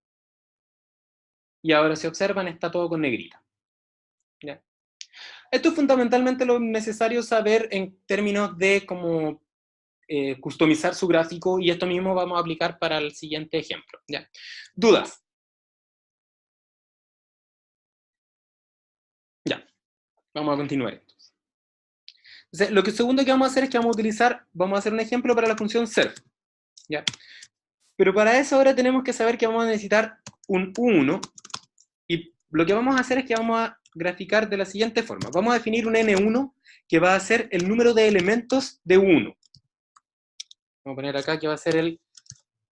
Y ahora, si observan, está todo con negrita. ¿Ya? Esto es fundamentalmente lo necesario saber en términos de cómo customizar su gráfico, y esto mismo vamos a aplicar para el siguiente ejemplo. ¿Ya? ¿Dudas? Ya, vamos a continuar entonces. Entonces, lo segundo que vamos a hacer es que vamos a hacer un ejemplo para la función serve. ¿Ya? Pero para eso ahora tenemos que saber que vamos a necesitar un U1, y lo que vamos a hacer es que vamos a graficar de la siguiente forma. Vamos a definir un N1 que va a ser el número de elementos de U1. Vamos a poner acá que va a ser el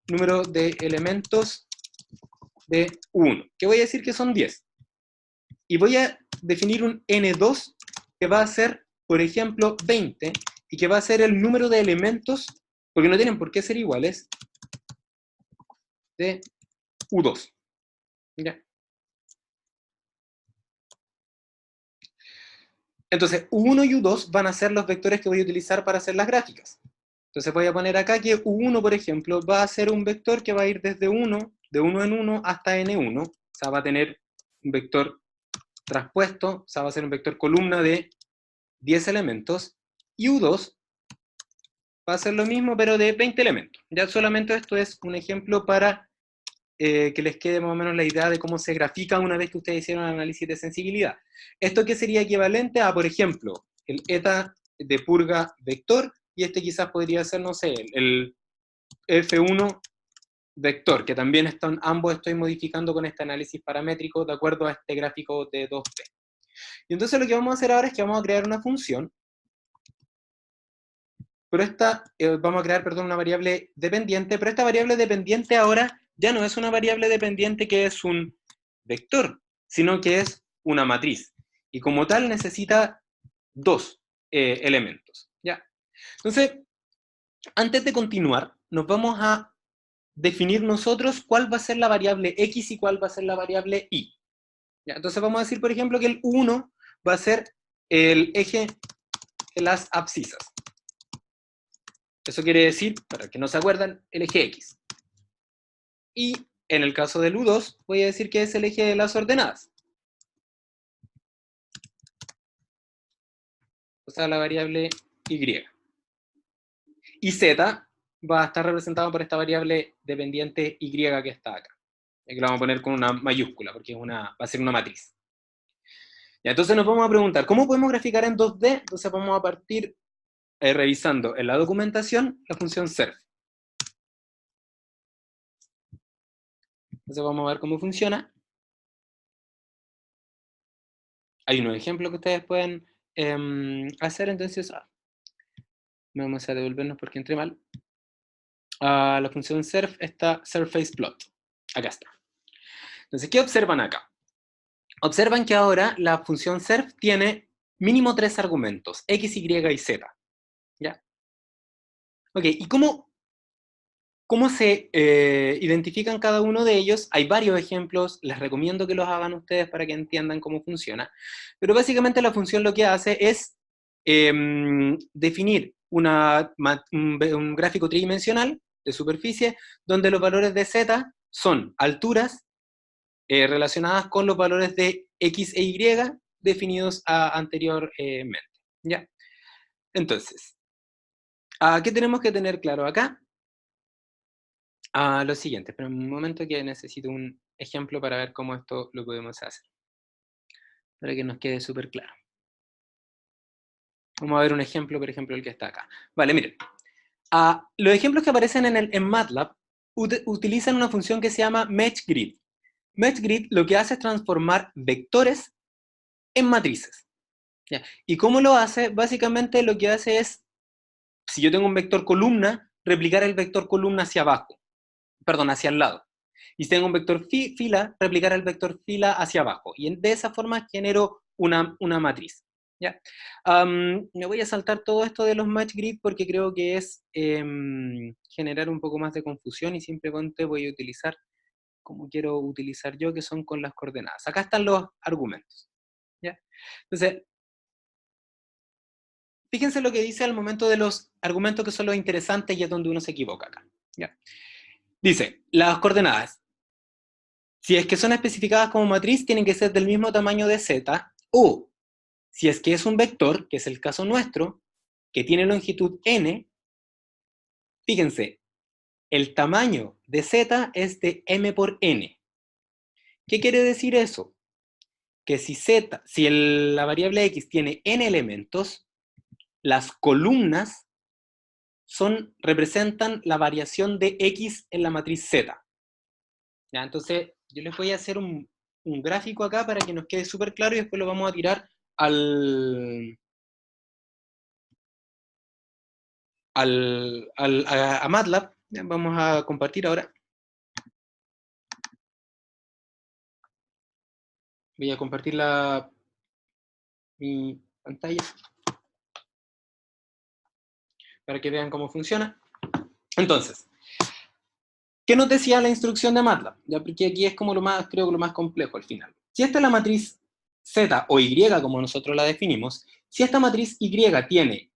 número de elementos de U1, que voy a decir que son 10. Y voy a definir un N2 que va a ser, por ejemplo, 20, y que va a ser el número de elementos, porque no tienen por qué ser iguales, de U2. ¿Ya? Entonces, U1 y U2 van a ser los vectores que voy a utilizar para hacer las gráficas. Entonces voy a poner acá que U1, por ejemplo, va a ser un vector que va a ir desde 1, de 1 en 1 hasta N1, o sea, va a tener un vector traspuesto, o sea, va a ser un vector columna de 10 elementos, y U2 va a ser lo mismo, pero de 20 elementos. Ya solamente esto es un ejemplo para que les quede más o menos la idea de cómo se grafica una vez que ustedes hicieron el análisis de sensibilidad. ¿Esto qué sería equivalente a, por ejemplo, el eta de purga vector? Y este quizás podría ser, no sé, el F1 vector, que también ambos estoy modificando con este análisis paramétrico de acuerdo a este gráfico de 2P. Y entonces lo que vamos a hacer ahora es que vamos a crear una función, pero vamos a crear, perdón, una variable dependiente, pero esta variable dependiente ahora ya no es una variable dependiente que es un vector, sino que es una matriz. Y como tal necesita dos elementos. ¿Ya? Entonces, antes de continuar, nos vamos a definir nosotros cuál va a ser la variable x y cuál va a ser la variable y. ¿Ya? Entonces vamos a decir, por ejemplo, que el 1 va a ser el eje de las abscisas. Eso quiere decir, para que no se acuerdan, el eje X. Y en el caso del U2, voy a decir que es el eje de las ordenadas. O sea, la variable Y. Y Z va a estar representado por esta variable dependiente Y que está acá. Aquí lo vamos a poner con una mayúscula, porque va a ser una matriz. Y entonces nos vamos a preguntar, ¿cómo podemos graficar en 2D? Entonces vamos a partir revisando en la documentación la función serve. Entonces vamos a ver cómo funciona. Hay unos ejemplos que ustedes pueden hacer, entonces vamos a devolvernos porque entré mal. La función serve está surface plot. Acá está. Entonces, ¿qué observan acá? Observan que ahora la función serve tiene mínimo 3 argumentos, x, y y z. ¿Ya? Ok, ¿y cómo se identifican cada uno de ellos? Hay varios ejemplos, les recomiendo que los hagan ustedes para que entiendan cómo funciona. Pero básicamente la función lo que hace es definir un gráfico tridimensional de superficie donde los valores de z son alturas relacionadas con los valores de X e Y definidos anteriormente. ¿Ya? Entonces, ¿qué tenemos que tener claro acá? Lo siguiente, pero un momento que necesito un ejemplo para ver cómo esto lo podemos hacer, para que nos quede súper claro. Vamos a ver un ejemplo, por ejemplo, el que está acá. Vale, miren. Los ejemplos que aparecen en MATLAB utilizan una función que se llama MatchGrid. MatchGrid lo que hace es transformar vectores en matrices. ¿Ya? ¿Y cómo lo hace? Básicamente lo que hace es, si yo tengo un vector columna, replicar el vector columna hacia abajo, perdón, hacia el lado. Y si tengo un vector fila, replicar el vector fila hacia abajo. Y de esa forma genero una matriz. ¿Ya? Me voy a saltar todo esto de los match grid porque creo que es generar un poco más de confusión y simplemente voy a utilizar como quiero utilizar yo, que son con las coordenadas. Acá están los argumentos. ¿Ya? Entonces, fíjense lo que dice al momento de los argumentos que son los interesantes y es donde uno se equivoca acá. ¿Ya? Dice, las coordenadas, si es que son especificadas como matriz, tienen que ser del mismo tamaño de z, o si es que es un vector, que es el caso nuestro, que tiene longitud n, fíjense, el tamaño de z es de m por n. ¿Qué quiere decir eso? Que si la variable x tiene n elementos, las columnas representan la variación de x en la matriz z. ¿Ya? Entonces, yo les voy a hacer un gráfico acá para que nos quede súper claro y después lo vamos a tirar a MATLAB. Vamos a compartir ahora. Voy a compartir mi pantalla para que vean cómo funciona. Entonces, ¿qué nos decía la instrucción de MATLAB? Ya, porque aquí es como creo que lo más complejo al final. Si esta es la matriz Z o Y, como nosotros la definimos, si esta matriz Y tiene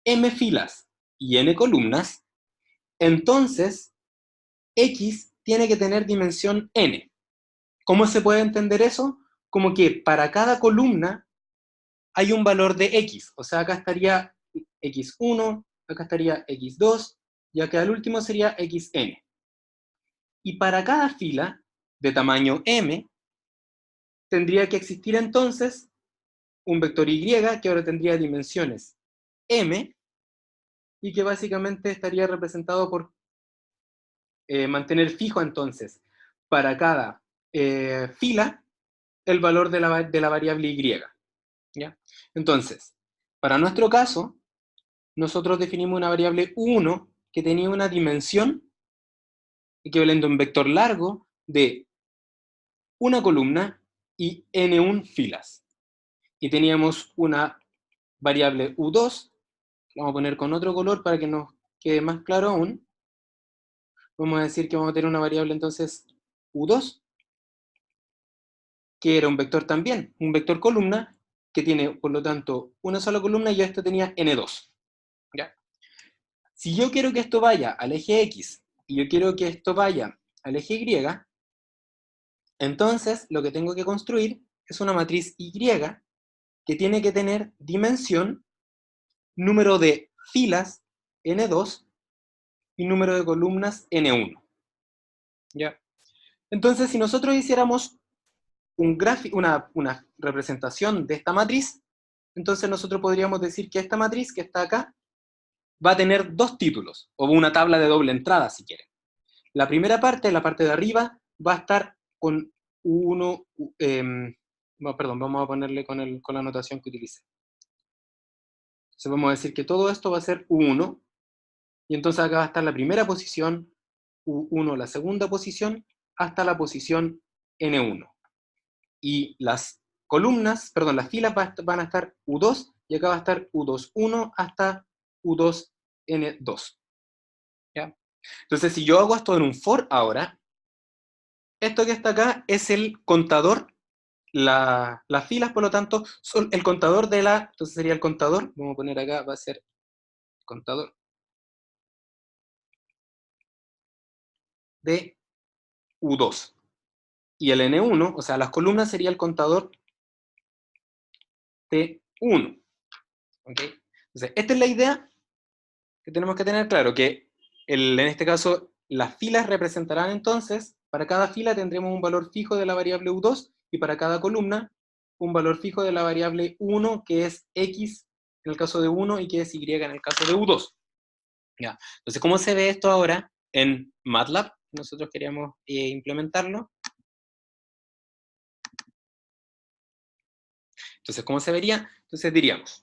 m filas y n columnas, entonces X tiene que tener dimensión n. ¿Cómo se puede entender eso? Como que para cada columna hay un valor de X. O sea, acá estaría X1, acá estaría X2, y acá el último sería Xn. Y para cada fila de tamaño m, tendría que existir entonces un vector Y que ahora tendría dimensiones m, y que básicamente estaría representado por mantener fijo entonces para cada fila el valor de la variable Y. ¿Ya? Entonces, para nuestro caso, nosotros definimos una variable 1 que tenía una dimensión equivalente a un vector largo de una columna y n1 filas. Y teníamos una variable u2, vamos a poner con otro color para que nos quede más claro aún. Vamos a decir que vamos a tener una variable entonces u2, que era un vector también, un vector columna, que tiene por lo tanto una sola columna y esto tenía n2. ¿Ya? Si yo quiero que esto vaya al eje X y yo quiero que esto vaya al eje Y, entonces lo que tengo que construir es una matriz Y que tiene que tener dimensión, número de filas n2 y número de columnas n1. ¿Ya? Entonces, si nosotros hiciéramos una representación de esta matriz, entonces nosotros podríamos decir que esta matriz que está acá va a tener dos títulos, o una tabla de doble entrada si quieren. La primera parte, la parte de arriba, va a estar con perdón, vamos a ponerle con la notación que utilicé. Entonces vamos a decir que todo esto va a ser U1, y entonces acá va a estar la primera posición, U1 la segunda posición, hasta la posición N1. Y las columnas, perdón, las filas van a estar U2, y acá va a estar U2.1 hasta U2N2. ¿Ya? Entonces, si yo hago esto en un for ahora, esto que está acá es el contador, las filas, por lo tanto, son el contador entonces sería el contador, vamos a poner acá, va a ser contador de U2. y el N1, o sea, las columnas sería el contador T1. ¿Ok? Entonces, esta es la idea que tenemos que tener claro, que en este caso las filas representarán entonces, para cada fila tendremos un valor fijo de la variable U2, y para cada columna un valor fijo de la variable 1, que es X en el caso de 1 y que es Y en el caso de U2. ¿Ya? Entonces, ¿cómo se ve esto ahora en MATLAB? Nosotros queríamos implementarlo. Entonces, ¿cómo se vería? Entonces diríamos,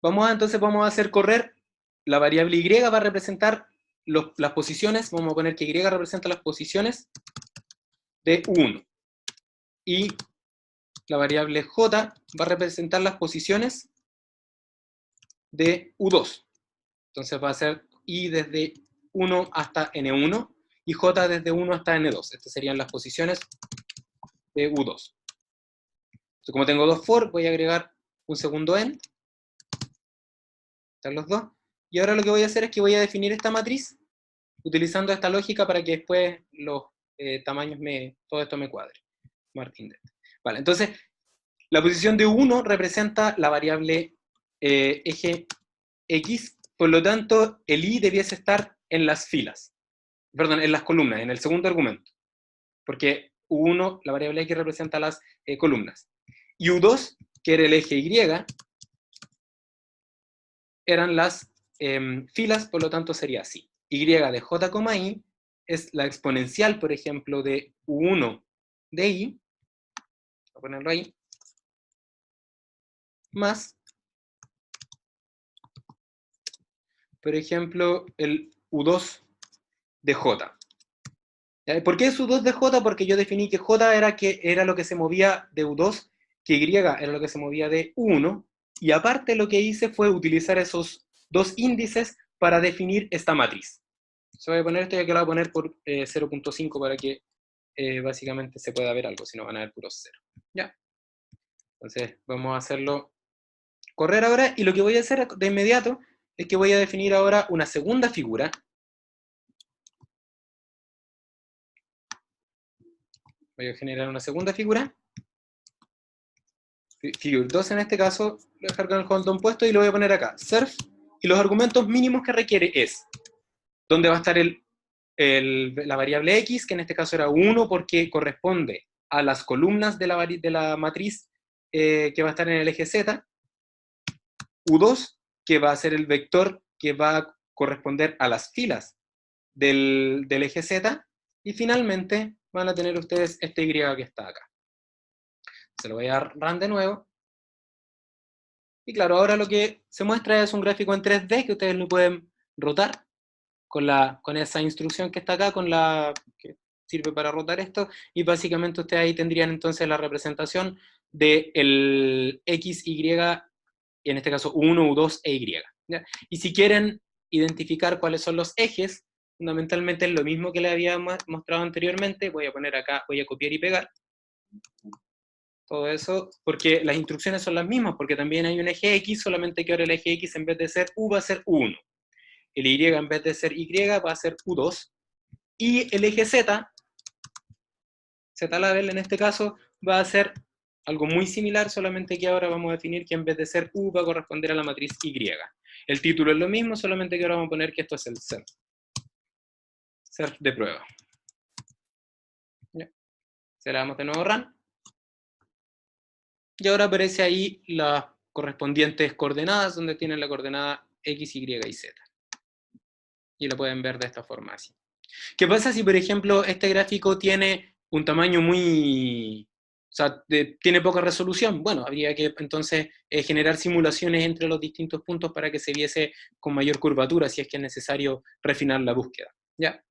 entonces vamos a hacer correr la variable Y, va a representar las posiciones, vamos a poner que Y representa las posiciones de 1. Y la variable J va a representar las posiciones de U2. Entonces va a ser I desde 1 hasta N1 y J desde 1 hasta N2. Estas serían las posiciones de U2. Entonces, como tengo dos for, voy a agregar un segundo end. Están los dos. Y ahora lo que voy a hacer es que voy a definir esta matriz utilizando esta lógica para que después los tamaños, todo esto me cuadre. Martin det. Vale, entonces, la posición de 1 representa la variable eje X, por lo tanto, el I debiese estar en las filas. Perdón, en las columnas, en el segundo argumento. Porque U1, la variable X representa las columnas. Y U2, que era el eje Y, eran las filas, por lo tanto sería así. Y de J, I es la exponencial, por ejemplo, de U1 de I, voy a ponerlo ahí, más, por ejemplo, el U2 de J. ¿Por qué es U2 de J? Porque yo definí que J era lo que se movía de U2, que Y era lo que se movía de U1, y aparte lo que hice fue utilizar esos dos índices para definir esta matriz. Se voy a poner esto y aquí lo voy a poner por 0.5 para que básicamente se pueda ver algo, si no van a ver puros 0. ¿Ya? Entonces vamos a hacerlo correr ahora, y lo que voy a hacer de inmediato es que voy a definir ahora una segunda figura. Voy a generar una segunda figura. Figure 2 en este caso, voy a dejar con el hold puesto y lo voy a poner acá. Surf, y los argumentos mínimos que requiere es, ¿dónde va a estar la variable X? Que en este caso era 1 porque corresponde a las columnas de la matriz que va a estar en el eje Z. U2, que va a ser el vector que va a corresponder a las filas del eje Z. Y finalmente van a tener ustedes este Y que está acá. Se lo voy a dar run de nuevo. Y claro, ahora lo que se muestra es un gráfico en 3D que ustedes lo pueden rotar con esa instrucción que está acá, que sirve para rotar esto, y básicamente ustedes ahí tendrían entonces la representación del X, Y, en este caso U1, U2 e Y. ¿Ya? Y si quieren identificar cuáles son los ejes, fundamentalmente es lo mismo que les había mostrado anteriormente. Voy a poner acá, voy a copiar y pegar todo eso, porque las instrucciones son las mismas, porque también hay un eje X, solamente que ahora el eje X en vez de ser U va a ser U1. El Y en vez de ser Y va a ser U2. Y el eje Z, Z-label en este caso, va a ser algo muy similar, solamente que ahora vamos a definir que en vez de ser U va a corresponder a la matriz Y. El título es lo mismo, solamente que ahora vamos a poner que esto es el surf. Surf de prueba. Ya. Se le damos de nuevo run. Y ahora aparece ahí las correspondientes coordenadas, donde tienen la coordenada X, Y y Z. Y lo pueden ver de esta forma así. ¿Qué pasa si, por ejemplo, este gráfico tiene un tamaño o sea, tiene poca resolución? Bueno, habría que entonces generar simulaciones entre los distintos puntos para que se viese con mayor curvatura, si es que es necesario refinar la búsqueda. ¿Ya?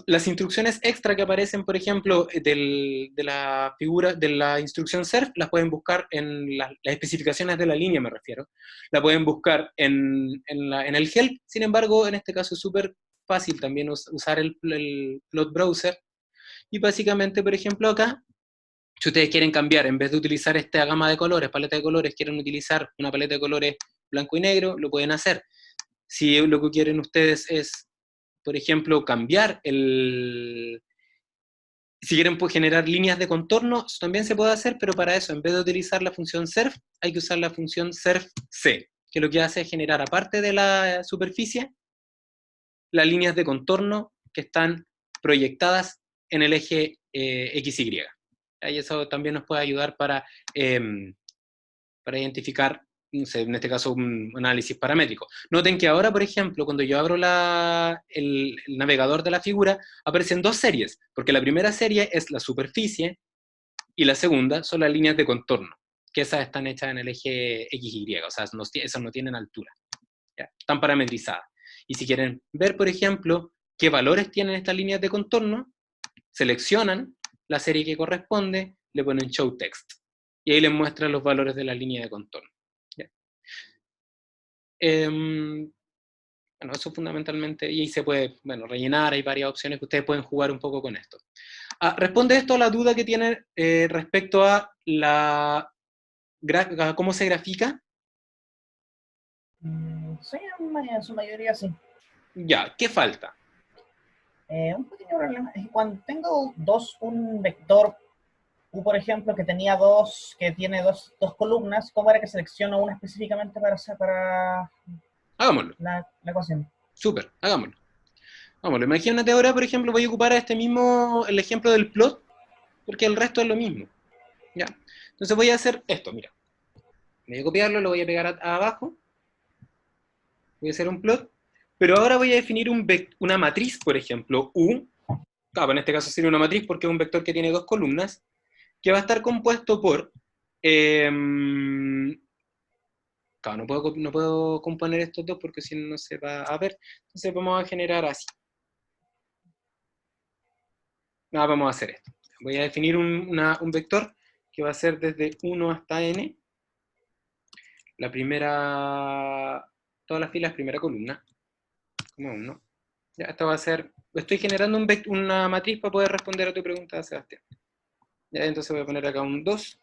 Las instrucciones extra que aparecen, por ejemplo, de la figura, de la instrucción surf, las pueden buscar en las especificaciones de la línea, me refiero. La pueden buscar en el help. Sin embargo, en este caso es súper fácil también usar el plot browser. Y básicamente, por ejemplo, acá, si ustedes quieren cambiar, en vez de utilizar esta gama de colores, paleta de colores, quieren utilizar una paleta de colores blanco y negro, lo pueden hacer. Si lo que quieren ustedes es, por ejemplo, cambiar Si quieren generar líneas de contorno, eso también se puede hacer, pero para eso, en vez de utilizar la función surf, hay que usar la función surfc, que lo que hace es generar, aparte de la superficie, las líneas de contorno que están proyectadas en el eje XY. Y eso también nos puede ayudar para identificar, no sé, en este caso, un análisis paramétrico. Noten que ahora, por ejemplo, cuando yo abro el navegador de la figura, aparecen dos series, porque la primera serie es la superficie y la segunda son las líneas de contorno, que esas están hechas en el eje XY, o sea, esas no tienen altura, ¿ya? Están parametrizadas. Y si quieren ver, por ejemplo, qué valores tienen estas líneas de contorno, seleccionan la serie que corresponde, le ponen Show Text, y ahí les muestra los valores de la línea de contorno. ¿Ya? Bueno, eso fundamentalmente, y ahí se puede, bueno, rellenar, hay varias opciones que ustedes pueden jugar un poco con esto. Responde esto a la duda que tienen respecto a cómo se grafica. Sí, en su mayoría sí. Ya, ¿qué falta? Un pequeño problema es que cuando tengo un vector U, por ejemplo, que tiene dos columnas, ¿cómo era que selecciono una específicamente para Hagámoslo. la ecuación? Súper, hagámoslo. Vámonos, imagínate ahora, por ejemplo, voy a ocupar el ejemplo del plot, porque el resto es lo mismo. ¿Ya? Entonces voy a hacer esto, mira. Voy a copiarlo, lo voy a pegar abajo. Voy a hacer un plot. Pero ahora voy a definir una matriz, por ejemplo, U. Claro, en este caso sería una matriz porque es un vector que tiene dos columnas, que va a estar compuesto por... claro, no puedo componer estos dos porque si no, no se va a ver. Entonces vamos a generar así. Vamos a hacer esto. Voy a definir un vector que va a ser desde 1 hasta n. La primera, todas las filas, primera columna, como 1. Ya, esto va a ser, estoy generando una matriz para poder responder a tu pregunta, Sebastián. Ya, entonces voy a poner acá un 2,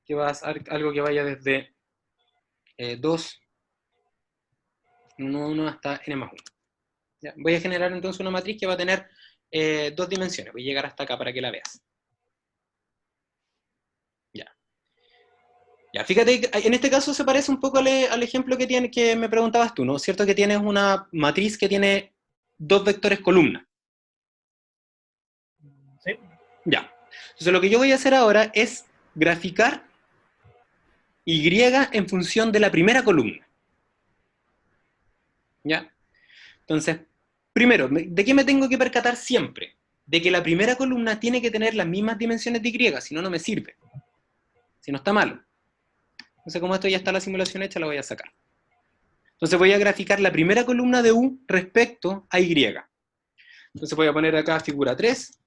que va a ser algo que vaya desde 2, 1, 1 hasta n más 1. Ya, voy a generar entonces una matriz que va a tener dos dimensiones. Voy a llegar hasta acá para que la veas. Ya, fíjate, en este caso se parece un poco al ejemplo que me preguntabas tú, ¿no? ¿Cierto que tienes una matriz que tiene dos vectores columna? Sí. Ya. Entonces lo que yo voy a hacer ahora es graficar Y en función de la primera columna. ¿Ya? Entonces, primero, ¿de qué me tengo que percatar siempre? De que la primera columna tiene que tener las mismas dimensiones de Y, si no, no me sirve. Si no, está malo. Entonces, como esto ya está la simulación hecha, la voy a sacar. Entonces voy a graficar la primera columna de U respecto a Y. Entonces voy a poner acá figura 3,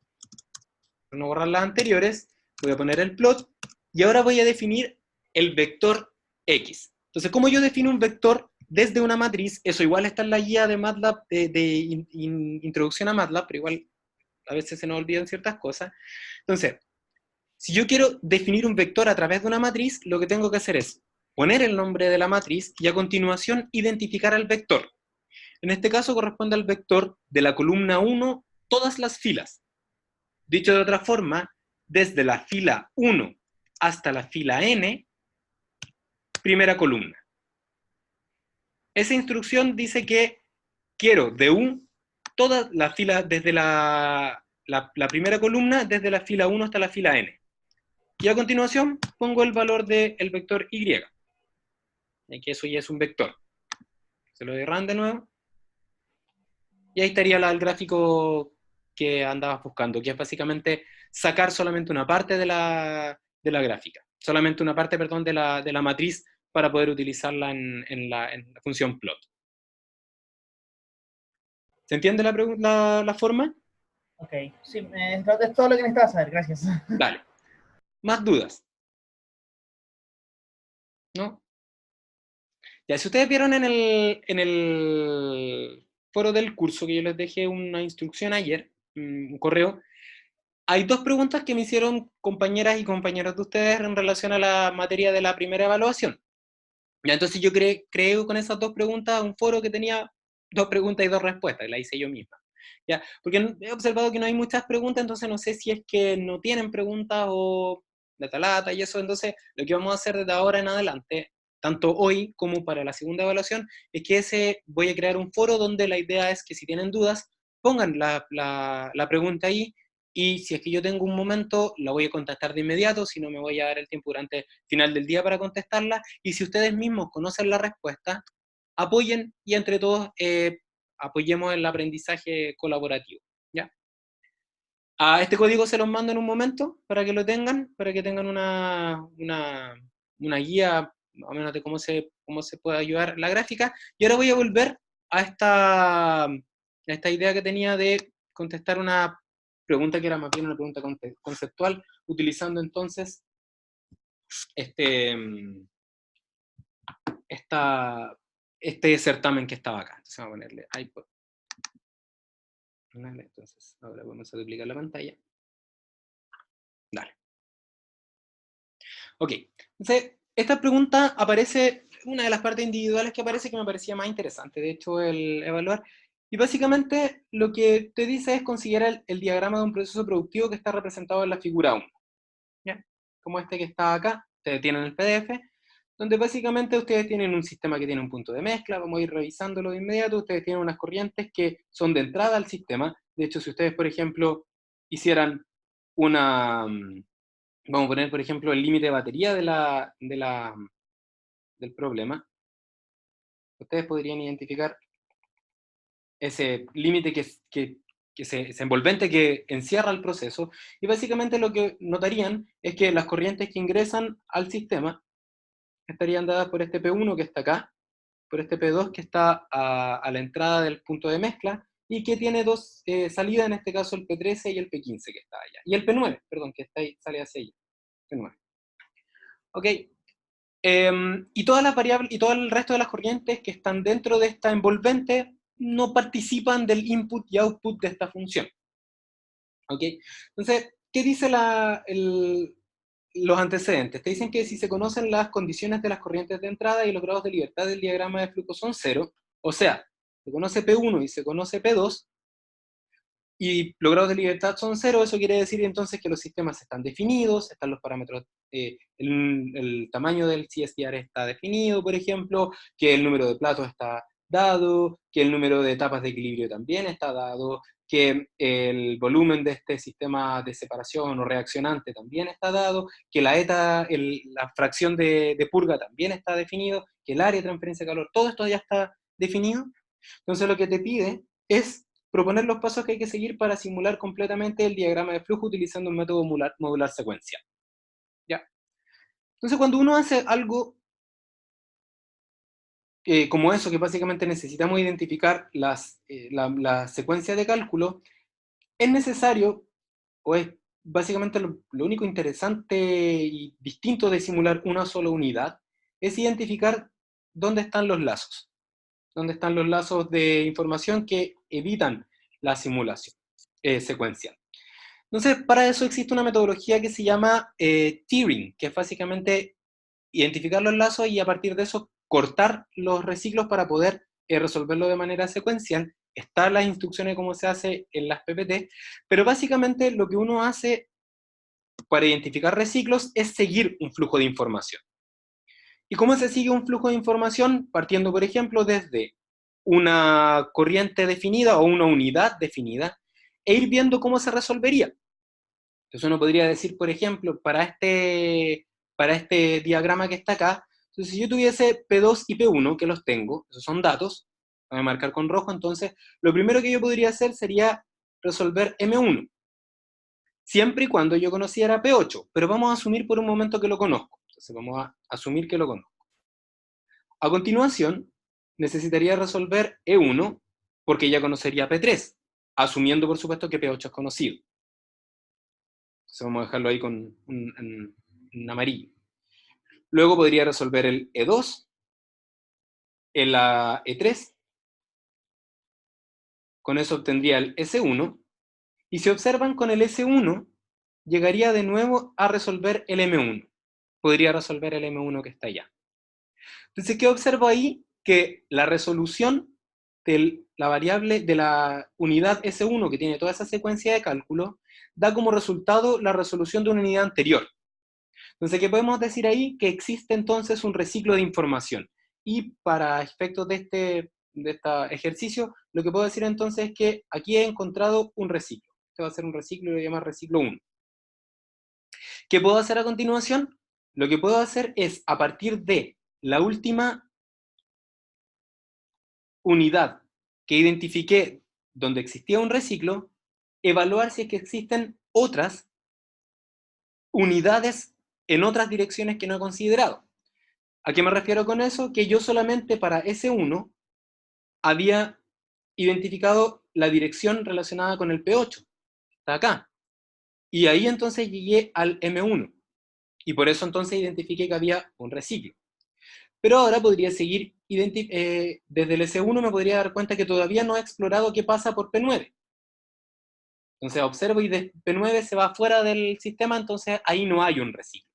para no borrar las anteriores, voy a poner el plot, y ahora voy a definir el vector X. Entonces, ¿cómo yo defino un vector desde una matriz? Eso igual está en la guía de MATLAB, de introducción a MATLAB, pero igual a veces se nos olvidan ciertas cosas. Entonces, si yo quiero definir un vector a través de una matriz, lo que tengo que hacer es poner el nombre de la matriz y a continuación identificar al vector. En este caso corresponde al vector de la columna 1, todas las filas. Dicho de otra forma, desde la fila 1 hasta la fila n, primera columna. Esa instrucción dice que quiero de U todas las filas desde la primera columna, desde la fila 1 hasta la fila n. Y a continuación pongo el valor del vector y, que eso ya es un vector. Se lo doy run de nuevo. Y ahí estaría el gráfico que andabas buscando, que es básicamente sacar solamente una parte de la gráfica, solamente una parte, perdón, de la matriz para poder utilizarla en la función plot. ¿Se entiende la forma? Ok, sí, es todo lo que necesitaba saber, gracias. Dale. ¿Más dudas? ¿No? Ya, si ustedes vieron en el foro del curso que yo les dejé una instrucción ayer, un correo, hay dos preguntas que me hicieron compañeras y compañeros de ustedes en relación a la materia de la primera evaluación. Ya, entonces yo creé con esas dos preguntas un foro que tenía dos preguntas y dos respuestas, y la hice yo misma. ¿ya? Porque he observado que no hay muchas preguntas, entonces no sé si es que no tienen preguntas o lata lata y eso. Entonces lo que vamos a hacer desde ahora en adelante, tanto hoy como para la segunda evaluación, es que voy a crear un foro donde la idea es que si tienen dudas, pongan la pregunta ahí, y si es que yo tengo un momento, la voy a contestar de inmediato, si no me voy a dar el tiempo durante el final del día para contestarla, y si ustedes mismos conocen la respuesta, apoyen y entre todos apoyemos el aprendizaje colaborativo, ¿ya? A este código se los mando en un momento para que lo tengan, para que tengan una guía más o menos de cómo se puede ayudar la gráfica. Y ahora voy a volver a esta idea que tenía de contestar una pregunta que era más bien una pregunta conceptual, utilizando entonces este, este certamen que estaba acá. Entonces vamos a ponerle iPod. Entonces ahora vamos a duplicar la pantalla. Dale. Ok, entonces esta pregunta aparece, una de las partes individuales que aparece que me parecía más interesante, de hecho, el evaluar. Y básicamente lo que te dice es considerar el diagrama de un proceso productivo que está representado en la figura 1. ¿Ya? Como este que está acá, ustedes tienen el PDF, donde básicamente ustedes tienen un sistema que tiene un punto de mezcla, vamos a ir revisándolo de inmediato, ustedes tienen unas corrientes que son de entrada al sistema. De hecho, si ustedes, por ejemplo, hicieran vamos a poner, por ejemplo, el límite de batería del problema, ustedes podrían identificar ese límite ese envolvente que encierra el proceso, y básicamente lo que notarían es que las corrientes que ingresan al sistema estarían dadas por este P1 que está acá, por este P2 que está a la entrada del punto de mezcla, y que tiene dos salidas, en este caso el P13 y el P15 que está allá, y el P9, perdón, que está ahí, sale hacia allá, P9. Ok, y todas las variables y todo el resto de las corrientes que están dentro de esta envolvente no participan del input y output de esta función. ¿Ok? Entonces, ¿qué dice los antecedentes? Te dicen que si se conocen las condiciones de las corrientes de entrada y los grados de libertad del diagrama de flujo son 0, o sea, se conoce P1 y se conoce P2, y los grados de libertad son 0, eso quiere decir entonces que los sistemas están definidos, están los parámetros, el tamaño del CSDR está definido, por ejemplo, que el número de platos está dado, que el número de etapas de equilibrio también está dado, que el volumen de este sistema de separación o reaccionante también está dado, que la fracción de purga también está definido, que el área de transferencia de calor, todo esto ya está definido. Entonces lo que te pide es proponer los pasos que hay que seguir para simular completamente el diagrama de flujo utilizando un método modular secuencial. ¿Ya? Entonces, cuando uno hace algo como eso, que básicamente necesitamos identificar la secuencia de cálculo, es necesario, o es básicamente lo único interesante y distinto de simular una sola unidad, es identificar dónde están los lazos. Dónde están los lazos de información que evitan la simulación secuencial. Entonces, para eso existe una metodología que se llama tiering, que es básicamente identificar los lazos y a partir de eso cortar los reciclos para poder resolverlo de manera secuencial. Están las instrucciones de cómo se hace en las PPT, pero básicamente lo que uno hace para identificar reciclos es seguir un flujo de información. ¿Y cómo se sigue un flujo de información? Partiendo, por ejemplo, desde una corriente definida o una unidad definida, e ir viendo cómo se resolvería. Entonces uno podría decir, por ejemplo, para este diagrama que está acá, entonces si yo tuviese P2 y P1, que los tengo, esos son datos, voy a marcar con rojo, entonces lo primero que yo podría hacer sería resolver M1, siempre y cuando yo conociera P8, pero vamos a asumir por un momento que lo conozco. Entonces vamos a asumir que lo conozco. A continuación, necesitaría resolver E1, porque ya conocería P3, asumiendo por supuesto que P8 es conocido. Entonces vamos a dejarlo ahí con un amarillo. Luego podría resolver el E2, el E3, con eso obtendría el S1, y si observan con el S1, llegaría de nuevo a resolver el M1. Podría resolver el M1 que está allá. Entonces, ¿qué observo ahí? Que la resolución de la variable de la unidad S1, que tiene toda esa secuencia de cálculo, da como resultado la resolución de una unidad anterior. Entonces, ¿qué podemos decir ahí? Que existe entonces un reciclo de información. Y para efectos de este ejercicio, lo que puedo decir entonces es que aquí he encontrado un reciclo. Este va a ser un reciclo y lo voy a llamar reciclo 1. ¿Qué puedo hacer a continuación? Lo que puedo hacer es, a partir de la última unidad que identifiqué donde existía un reciclo, evaluar si es que existen otras unidades en otras direcciones que no he considerado. ¿A qué me refiero con eso? Que yo solamente para S1 había identificado la dirección relacionada con el P8, está acá. Y ahí entonces llegué al M1. Y por eso entonces identifiqué que había un reciclo. Pero ahora podría seguir, desde el S1 me podría dar cuenta que todavía no he explorado qué pasa por P9. Entonces observo y de P9 se va fuera del sistema, entonces ahí no hay un reciclo.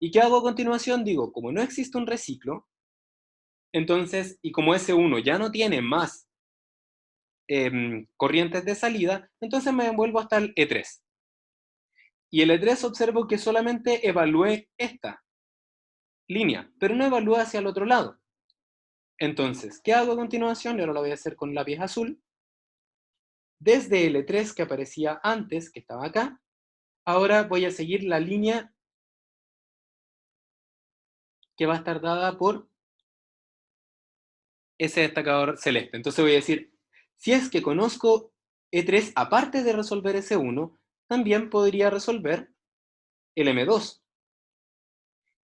¿Y qué hago a continuación? Digo, como no existe un reciclo, entonces, y como S1 ya no tiene más corrientes de salida, entonces me envuelvo hasta el E3. Y el E3 observo que solamente evalué esta línea, pero no evalúa hacia el otro lado. Entonces, ¿qué hago a continuación? Y ahora lo voy a hacer con lápiz azul. Desde el E3 que aparecía antes, que estaba acá, ahora voy a seguir la línea que va a estar dada por ese destacador celeste. Entonces voy a decir, si es que conozco E3, aparte de resolver S1, también podría resolver el M2.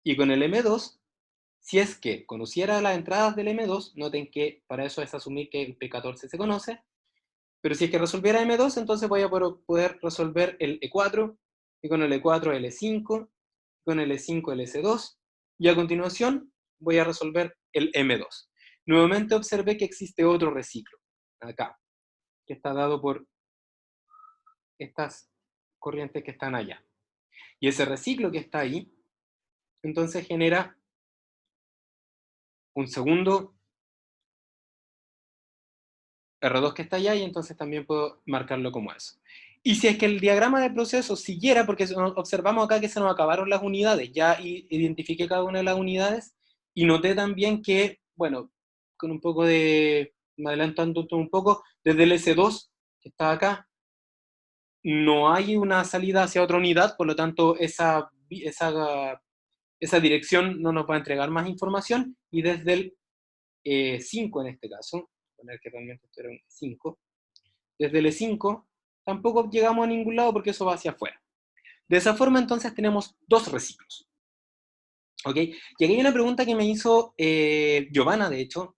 Y con el M2, si es que conociera las entradas del M2, noten que para eso es asumir que el P14 se conoce, pero si es que resolviera M2, entonces voy a poder resolver el E4, y con el E4 el E5, con el E5 el S2, y a continuación voy a resolver el M2. Nuevamente observé que existe otro reciclo, acá, que está dado por estas corrientes que están allá. Y ese reciclo que está ahí, entonces genera un segundo R2 que está allá, y entonces también puedo marcarlo como eso. Y si es que el diagrama de proceso siguiera, porque observamos acá que se nos acabaron las unidades, ya identifiqué cada una de las unidades, y noté también que, bueno, con un poco de, me adelantando un poco, desde el S2, que está acá, no hay una salida hacia otra unidad, por lo tanto esa dirección no nos va a entregar más información, y desde el 5 en este caso, poner que realmente esto era un 5, desde el E5 tampoco llegamos a ningún lado porque eso va hacia afuera. De esa forma entonces tenemos dos reciclos. ¿Ok? Y aquí hay una pregunta que me hizo Giovanna, de hecho,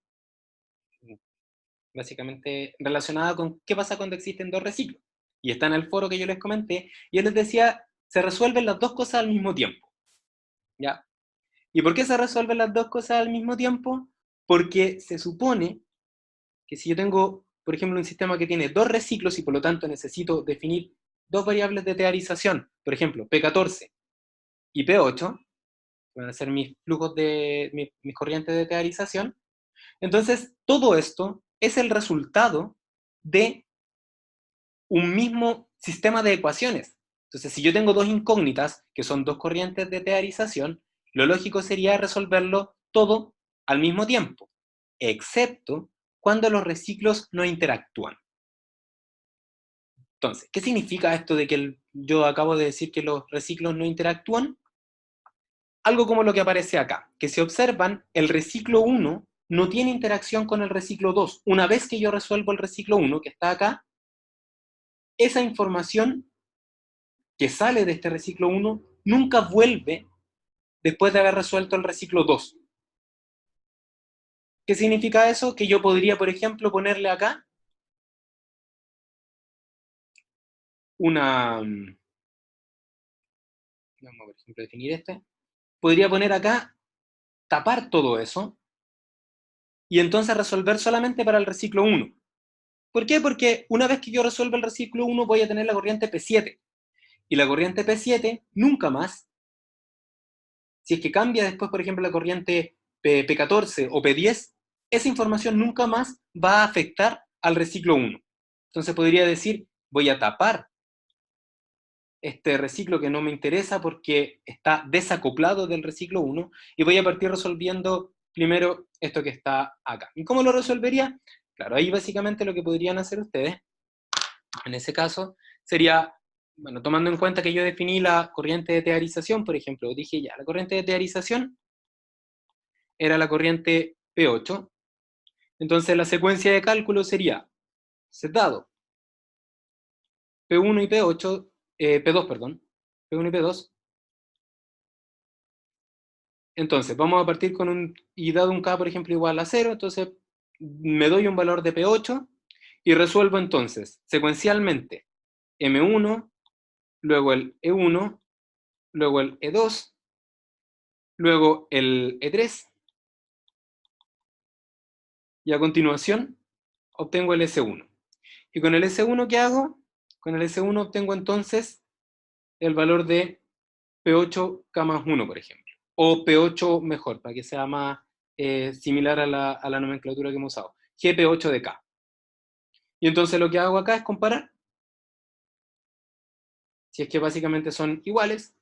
básicamente relacionada con qué pasa cuando existen dos reciclos. Y está en el foro que yo les comenté, y él les decía, se resuelven las dos cosas al mismo tiempo. ¿Ya? ¿Y por qué se resuelven las dos cosas al mismo tiempo? Porque se supone que si yo tengo, por ejemplo, un sistema que tiene dos reciclos y por lo tanto necesito definir dos variables de teorización, por ejemplo, P14 y P8, van a ser mis flujos de mis corrientes de teorización, entonces todo esto es el resultado de un mismo sistema de ecuaciones. Entonces, si yo tengo dos incógnitas, que son dos corrientes de teorización, lo lógico sería resolverlo todo al mismo tiempo, excepto cuando los reciclos no interactúan. Entonces, ¿qué significa esto de que yo acabo de decir que los reciclos no interactúan? Algo como lo que aparece acá, que si observan, el reciclo 1 no tiene interacción con el reciclo 2. Una vez que yo resuelvo el reciclo 1, que está acá, esa información que sale de este reciclo 1 nunca vuelve después de haber resuelto el reciclo 2. ¿Qué significa eso? Que yo podría, por ejemplo, ponerle acá una... Vamos a, por ejemplo, definir este. Podría poner acá, tapar todo eso, y entonces resolver solamente para el reciclo 1. ¿Por qué? Porque una vez que yo resuelva el reciclo 1 voy a tener la corriente P7. Y la corriente P7 nunca más, si es que cambia después, por ejemplo, la corriente P14 o P10, esa información nunca más va a afectar al reciclo 1. Entonces podría decir, voy a tapar este reciclo que no me interesa porque está desacoplado del reciclo 1 y voy a partir resolviendo primero esto que está acá. ¿Y cómo lo resolvería? Claro, ahí básicamente lo que podrían hacer ustedes, en ese caso, sería, bueno, tomando en cuenta que yo definí la corriente de teorización, por ejemplo, dije ya, la corriente de teorización era la corriente P8, entonces la secuencia de cálculo sería, dado P1 y P8, P2, perdón, P1 y P2. Entonces, vamos a partir con y dado un K, por ejemplo, igual a 0, entonces me doy un valor de P8 y resuelvo entonces secuencialmente M1, luego el E1, luego el E2, luego el E3, y a continuación obtengo el S1. Y con el S1, ¿qué hago? Con el S1 obtengo entonces el valor de P8K más 1, por ejemplo. O P8 mejor, para que sea más similar a la nomenclatura que hemos usado. GP8 de K. Y entonces lo que hago acá es comparar. Si es que básicamente son iguales.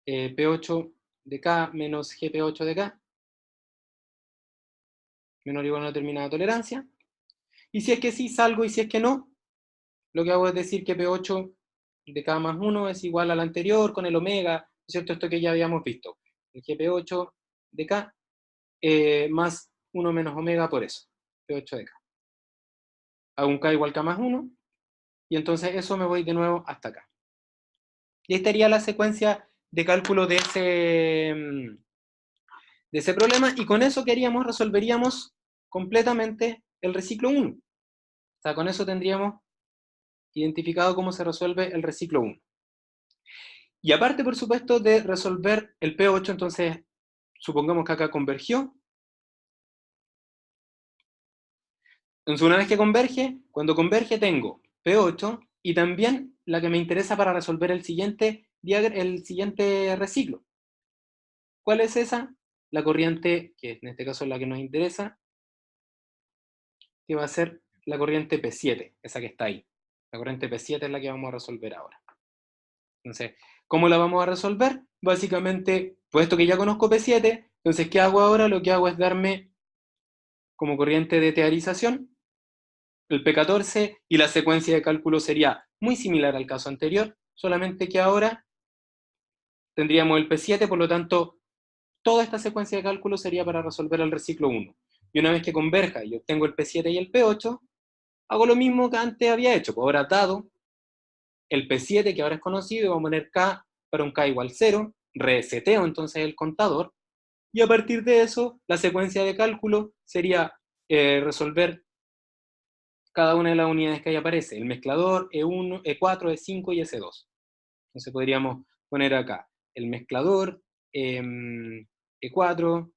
P8 de K menos GP8 de K. Menor o igual a una determinada tolerancia. Y si es que sí, salgo, y si es que no, lo que hago es decir que P8 de K más 1 es igual al anterior con el omega, ¿cierto? Esto que ya habíamos visto. El GP8 de K más 1 menos omega por eso. P8 de K. Hago un K igual K más 1, y entonces eso me voy de nuevo hasta acá. Y esta sería la secuencia de cálculo de ese problema, y con eso, ¿qué haríamos? Resolveríamos completamente el reciclo 1. O sea, con eso tendríamos identificado cómo se resuelve el reciclo 1. Y aparte, por supuesto, de resolver el P8, entonces, supongamos que acá convergió. Entonces, una vez que converge, cuando converge tengo P8 y también la que me interesa para resolver el siguiente reciclo. ¿Cuál es esa? La corriente, que en este caso es la que nos interesa, que va a ser la corriente P7, esa que está ahí. La corriente P7 es la que vamos a resolver ahora. Entonces, ¿cómo la vamos a resolver? Básicamente, puesto que ya conozco P7, entonces, ¿qué hago ahora? Lo que hago es darme como corriente de teorización el P14, y la secuencia de cálculo sería muy similar al caso anterior, solamente que ahora tendríamos el P7, por lo tanto, toda esta secuencia de cálculo sería para resolver el reciclo 1. Y una vez que converja y obtengo el P7 y el P8, hago lo mismo que antes había hecho. Pues ahora, dado el P7, que ahora es conocido, vamos a poner K para un K igual 0, reseteo entonces el contador, y a partir de eso, la secuencia de cálculo sería resolver cada una de las unidades que ahí aparece, el mezclador, E1, E4, E5 y S2. Entonces podríamos poner acá el mezclador, E4,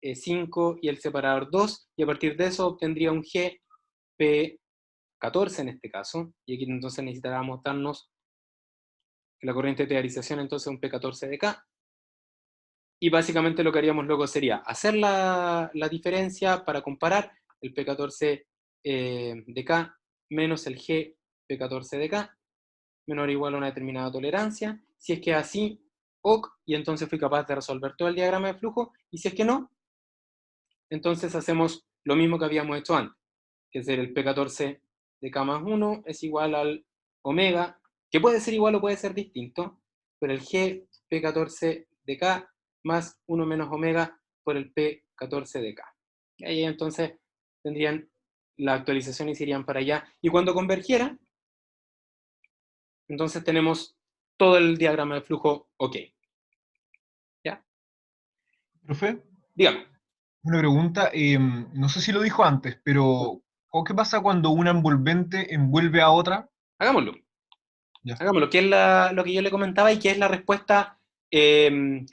E5 y el separador 2, y a partir de eso obtendría un GP14 en este caso, y aquí entonces necesitábamos darnos la corriente de teorización, entonces un P14 de K, y básicamente lo que haríamos luego sería hacer la diferencia para comparar el P14 de K menos el GP14 de K, menor o igual a una determinada tolerancia. Si es que así, OK, y entonces fui capaz de resolver todo el diagrama de flujo, y si es que no, entonces hacemos lo mismo que habíamos hecho antes, que es el P14 de K más 1 es igual al omega, que puede ser igual o puede ser distinto, pero el GP14 de K más 1 menos omega por el P14 de K. Y ahí entonces tendrían la actualización y se irían para allá. Y cuando convergiera, entonces tenemos todo el diagrama de flujo OK. ¿Ya? Profe, Dígame. una pregunta, no sé si lo dijo antes, pero ¿qué pasa cuando una envolvente envuelve a otra? Hagámoslo. Ya. Hagámoslo, que es lo que yo le comentaba y que es la respuesta,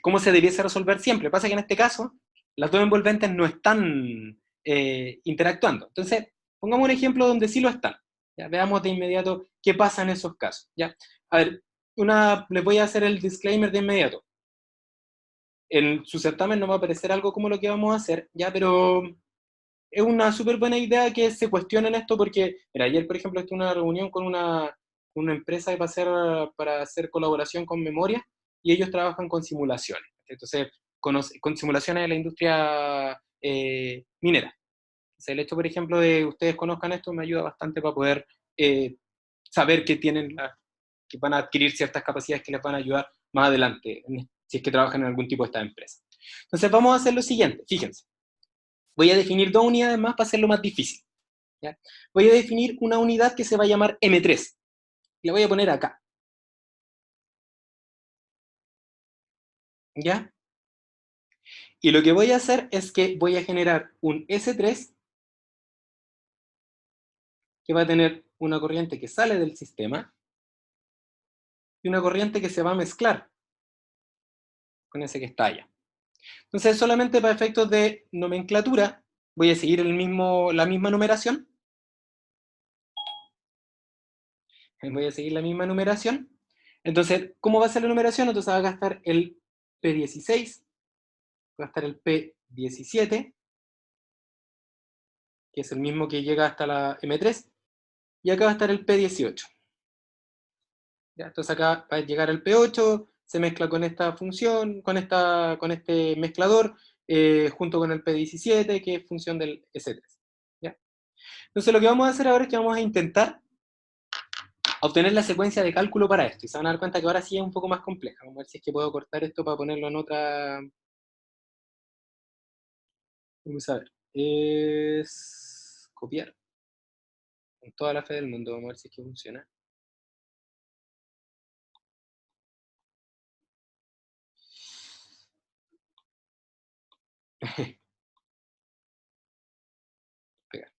cómo se debiese resolver siempre. Pasa que en este caso, las dos envolventes no están interactuando. Entonces, pongamos un ejemplo donde sí lo están. ¿Ya? Veamos de inmediato qué pasa en esos casos. ¿Ya? A ver, les voy a hacer el disclaimer de inmediato. en su certamen no va a aparecer algo como lo que vamos a hacer, ya, pero es una súper buena idea que se cuestionen esto porque, mira, ayer, por ejemplo, estuve en una reunión con una empresa para hacer colaboración con memoria y ellos trabajan con simulaciones. Entonces, con simulaciones de la industria minera. O sea, el hecho, por ejemplo, de ustedes conozcan esto me ayuda bastante para poder saber que que van a adquirir ciertas capacidades que les van a ayudar más adelante, si es que trabajan en algún tipo de esta empresa. Entonces, vamos a hacer lo siguiente, fíjense. Voy a definir 2 unidades más para hacerlo más difícil. ¿Ya? Voy a definir una unidad que se va a llamar M3. La voy a poner acá. ¿Ya? Y lo que voy a hacer es que voy a generar un S3 que va a tener una corriente que sale del sistema y una corriente que se va a mezclar con ese que está allá. Entonces, solamente para efectos de nomenclatura, voy a seguir la misma numeración. Voy a seguir la misma numeración. Entonces, ¿cómo va a ser la numeración? Entonces va a gastar el P16, va a estar el P17, que es el mismo que llega hasta la M3, y acá va a estar el P18. ¿Ya? Entonces acá va a llegar el P8, se mezcla con esta función, con este mezclador, junto con el P17, que es función del S3. ¿Ya? Entonces lo que vamos a hacer ahora es que vamos a intentar obtener la secuencia de cálculo para esto, y se van a dar cuenta que ahora sí es un poco más compleja. Vamos a ver si es que puedo cortar esto para ponerlo en otra... Vamos a ver. Es copiar. Con toda la fe del mundo, vamos a ver si es que funciona. Pegar.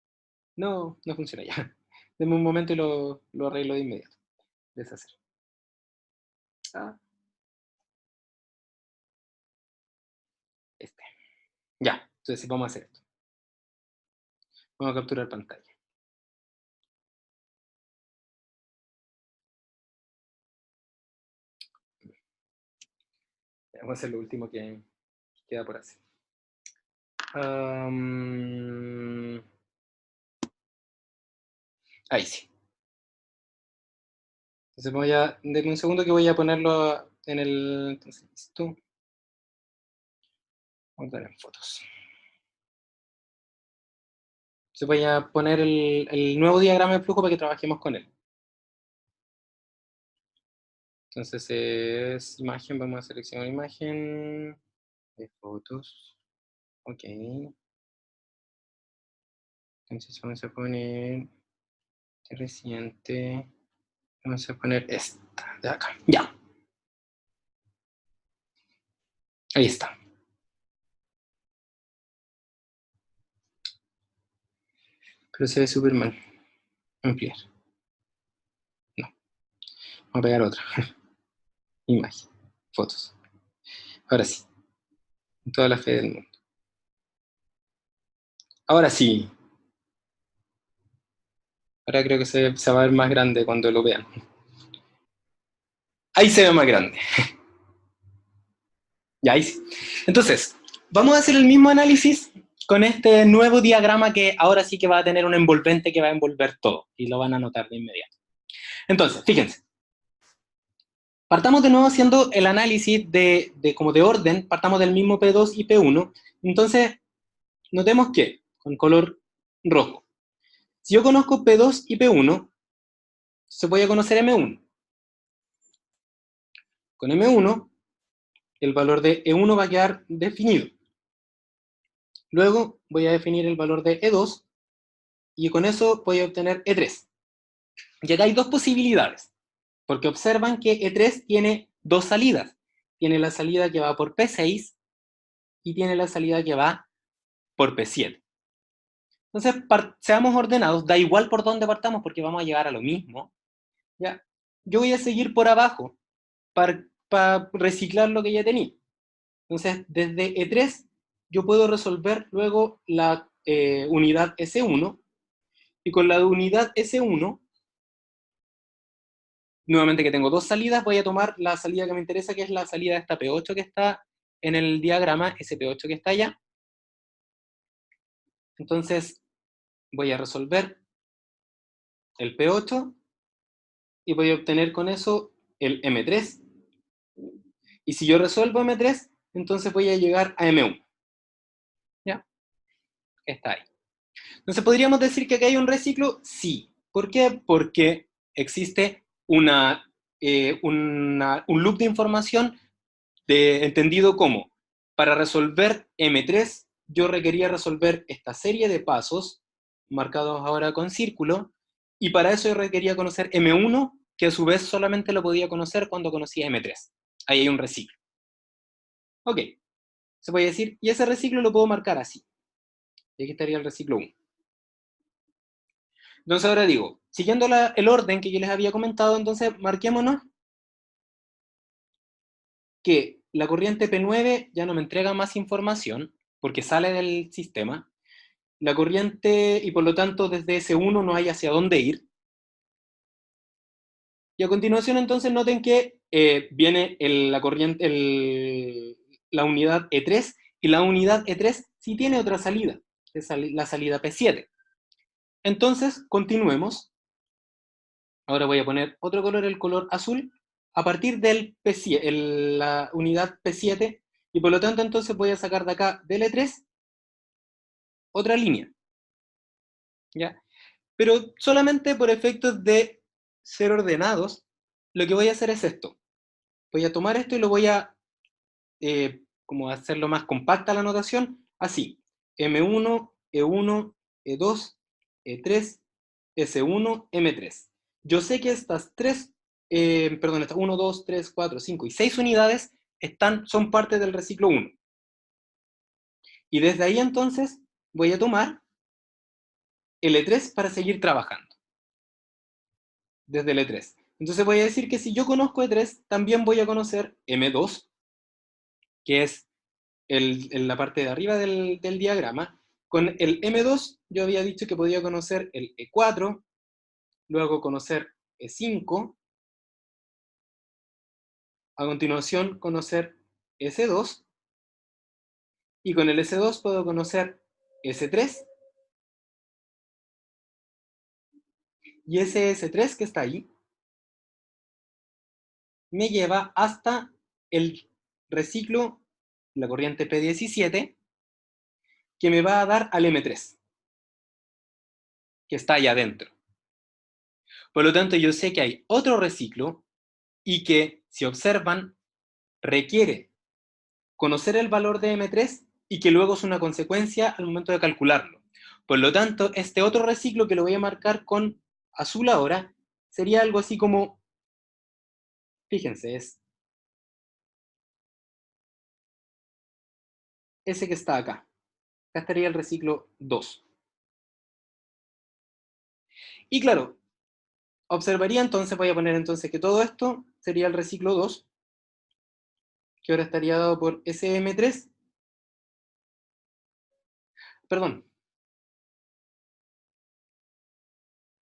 No, no funciona ya. Denme un momento y lo arreglo de inmediato. Deshacer. Ah, este. Ya, entonces vamos a hacer esto. Vamos a capturar pantalla. Vamos a hacer lo último que queda por hacer. Ahí sí. Entonces denme un segundo que voy a ponerlo en el... Entonces, listo. Vamos a dar en fotos. Entonces voy a poner el nuevo diagrama de flujo para que trabajemos con él. Entonces es imagen, vamos a seleccionar imagen de fotos. Ok. Entonces vamos a poner reciente. Vamos a poner esta de acá. Ya. Ahí está. Pero se ve súper mal. Ampliar. No. Vamos a pegar otra. Imagen. Fotos. Ahora sí. Con toda la fe del mundo. Ahora sí. Ahora creo que se va a ver más grande cuando lo vean. Ahí se ve más grande. Ya, ahí sí. Entonces, vamos a hacer el mismo análisis con este nuevo diagrama que ahora sí que va a tener un envolvente que va a envolver todo. Y lo van a notar de inmediato. Entonces, fíjense. Partamos de nuevo haciendo el análisis como de orden. Partamos del mismo P2 y P1. Entonces, notemos que, con color rojo, si yo conozco P2 y P1, se voy a conocer M1. Con M1, el valor de E1 va a quedar definido. Luego voy a definir el valor de E2 y con eso voy a obtener E3. Y acá hay dos posibilidades, porque observan que E3 tiene dos salidas. Tiene la salida que va por P6 y tiene la salida que va por P7. Entonces, seamos ordenados, da igual por dónde partamos porque vamos a llegar a lo mismo. ¿Ya? Yo voy a seguir por abajo para reciclar lo que ya tenía. Entonces, desde E3 yo puedo resolver luego la unidad S1 y con la unidad S1, nuevamente que tengo dos salidas, voy a tomar la salida que me interesa, que es la salida de esta P8 que está en el diagrama ese P8 que está allá. Entonces voy a resolver el P8 y voy a obtener con eso el M3. Y si yo resuelvo M3, entonces voy a llegar a M1. ¿Ya? Está ahí. Entonces, ¿podríamos decir que aquí hay un reciclo? Sí. ¿Por qué? Porque existe un loop de información entendido como, para resolver M3, yo requería resolver esta serie de pasos, marcados ahora con círculo, y para eso yo requería conocer M1, que a su vez solamente lo podía conocer cuando conocía M3. Ahí hay un reciclo. Ok, se puede decir, y ese reciclo lo puedo marcar así. Y aquí estaría el reciclo 1. Entonces ahora digo, siguiendo el orden que yo les había comentado, entonces marquémonos que la corriente P9 ya no me entrega más información, porque sale del sistema. La corriente, y por lo tanto desde S1 no hay hacia dónde ir. Y a continuación entonces noten que viene la corriente, la unidad E3, y la unidad E3 sí tiene otra salida, es la salida P7. Entonces, continuemos. Ahora voy a poner otro color, el color azul, a partir del P7, la unidad P7, y por lo tanto entonces voy a sacar de acá del E3 otra línea. ¿Ya? Pero solamente por efectos de ser ordenados, lo que voy a hacer es esto. Voy a tomar esto y lo voy a como hacerlo más compacta la notación, así. M1, E1, E2, E3, S1, M3. Yo sé que estas estas 1, 2, 3, 4, 5 y 6 unidades son parte del reciclo 1. Y desde ahí entonces voy a tomar el E3 para seguir trabajando. Desde el E3. Entonces voy a decir que si yo conozco E3, también voy a conocer M2, que es en la parte de arriba del diagrama. Con el M2 yo había dicho que podía conocer el E4, luego conocer E5, a continuación conocer S2, y con el S2 puedo conocer S3, y ese S3 que está ahí me lleva hasta el reciclo, la corriente P17, que me va a dar al M3, que está allá adentro. Por lo tanto, yo sé que hay otro reciclo y que, si observan, requiere conocer el valor de M3 y que luego es una consecuencia al momento de calcularlo. Por lo tanto, este otro reciclo que lo voy a marcar con azul ahora, sería algo así como, fíjense, es ese que está acá. Acá estaría el reciclo 2. Y claro, observaría entonces, voy a poner entonces que todo esto sería el reciclo 2, que ahora estaría dado por SM3. Perdón.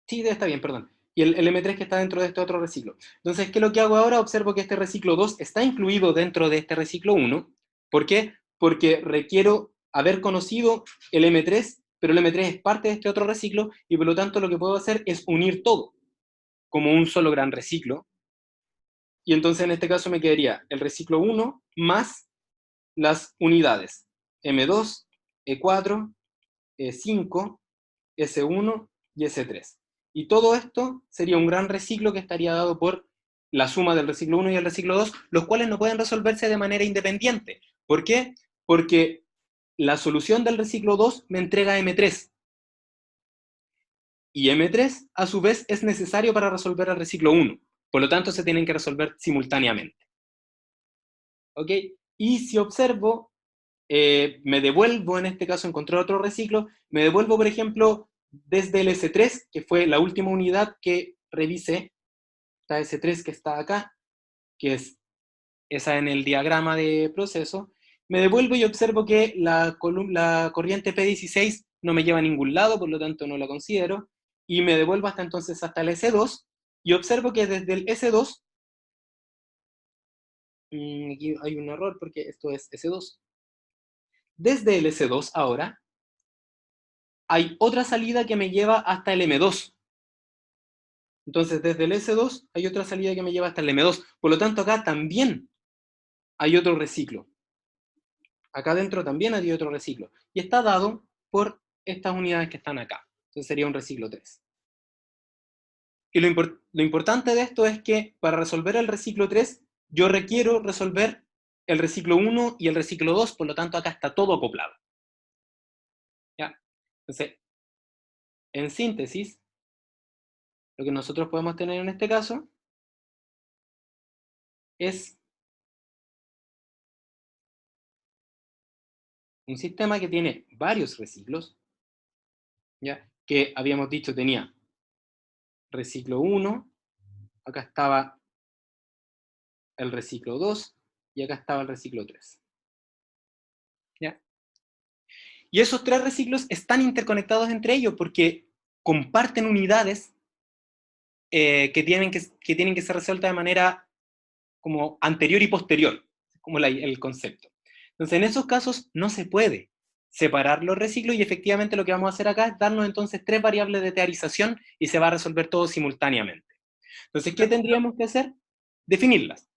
Sí, está bien, perdón. Y el M3 que está dentro de este otro reciclo. Entonces, ¿qué es lo que hago ahora? Observo que este reciclo 2 está incluido dentro de este reciclo 1. ¿Por qué? Porque requiero haber conocido el M3, pero el M3 es parte de este otro reciclo, y por lo tanto lo que puedo hacer es unir todo como un solo gran reciclo. Y entonces en este caso me quedaría el reciclo 1 más las unidades M2, E4, E5, S1 y S3. Y todo esto sería un gran reciclo que estaría dado por la suma del reciclo 1 y el reciclo 2, los cuales no pueden resolverse de manera independiente. ¿Por qué? Porque la solución del reciclo 2 me entrega M3. Y M3, a su vez, es necesario para resolver el reciclo 1. Por lo tanto, se tienen que resolver simultáneamente. ¿Ok? Y si observo, me devuelvo, en este caso, encontrar otro reciclo, me devuelvo, por ejemplo, desde el S3, que fue la última unidad que revisé, la S3 que está acá, que es esa en el diagrama de proceso, me devuelvo y observo que la corriente P16 no me lleva a ningún lado, por lo tanto no la considero, y me devuelvo hasta entonces hasta el S2, y observo que desde el S2 Aquí hay un error porque esto es S2. Desde el S2 ahora, hay otra salida que me lleva hasta el M2. Entonces, desde el S2 hay otra salida que me lleva hasta el M2. Por lo tanto, acá también hay otro reciclo. Acá adentro también hay otro reciclo. Y está dado por estas unidades que están acá. Entonces sería un reciclo 3. Y lo importante de esto es que para resolver el reciclo 3, yo requiero resolver el reciclo 1 y el reciclo 2, por lo tanto acá está todo acoplado. ¿Ya? Entonces, en síntesis, lo que nosotros podemos tener en este caso es un sistema que tiene varios reciclos, ¿ya? Que habíamos dicho tenía reciclo 1, acá estaba el reciclo 2 y acá estaba el reciclo 3. ¿Ya? Y esos tres reciclos están interconectados entre ellos porque comparten unidades que tienen que ser resueltas de manera como anterior y posterior, como el concepto. Entonces, en esos casos no se puede separar los reciclos y efectivamente lo que vamos a hacer acá es darnos entonces tres variables de teorización y se va a resolver todo simultáneamente. Entonces, ¿qué tendríamos que hacer? Definirlas.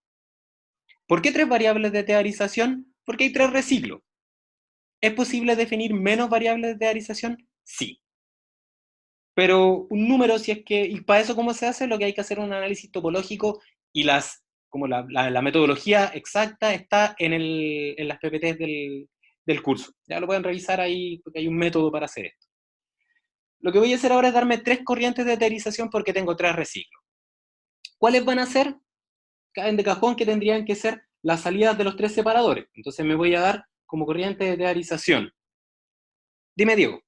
¿Por qué tres variables de teorización? Porque hay tres reciclos. ¿Es posible definir menos variables de teorización? Sí. Pero un número, si es que, y para eso cómo se hace, lo que hay que hacer es un análisis topológico y como la metodología exacta está en las PPTs del curso. Ya lo pueden revisar ahí porque hay un método para hacer esto. Lo que voy a hacer ahora es darme tres corrientes de eterización porque tengo tres reciclos. ¿Cuáles van a ser? Caen de cajón que tendrían que ser las salidas de los tres separadores. Entonces me voy a dar como corriente de eterización. Dime, Diego.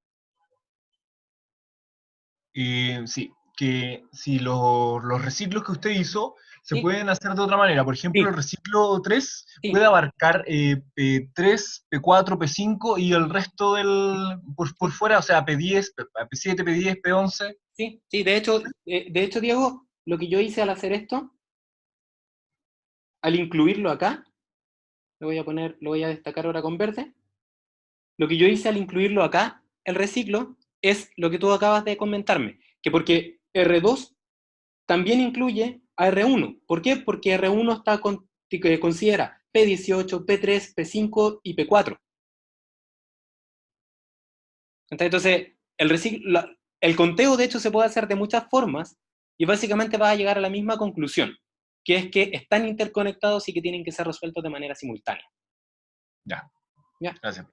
Sí, que si los reciclos que usted hizo se Sí, pueden hacer de otra manera. Por ejemplo, el sí, reciclo 3 sí, puede abarcar P3, P4, P5 y el resto por sí. fuera, o sea, P10, P7, P10, P11. Sí, sí, de hecho, Diego, lo que yo hice al hacer esto, al incluirlo acá, lo voy a destacar ahora con verde, lo que yo hice al incluirlo acá, el reciclo, es lo que tú acabas de comentarme, que porque R2 también incluye a R1. ¿Por qué? Porque R1 considera P18, P3, P5 y P4. Entonces, el conteo de hecho se puede hacer de muchas formas y básicamente vas a llegar a la misma conclusión, que es que están interconectados y que tienen que ser resueltos de manera simultánea. Ya, ¿Ya? gracias.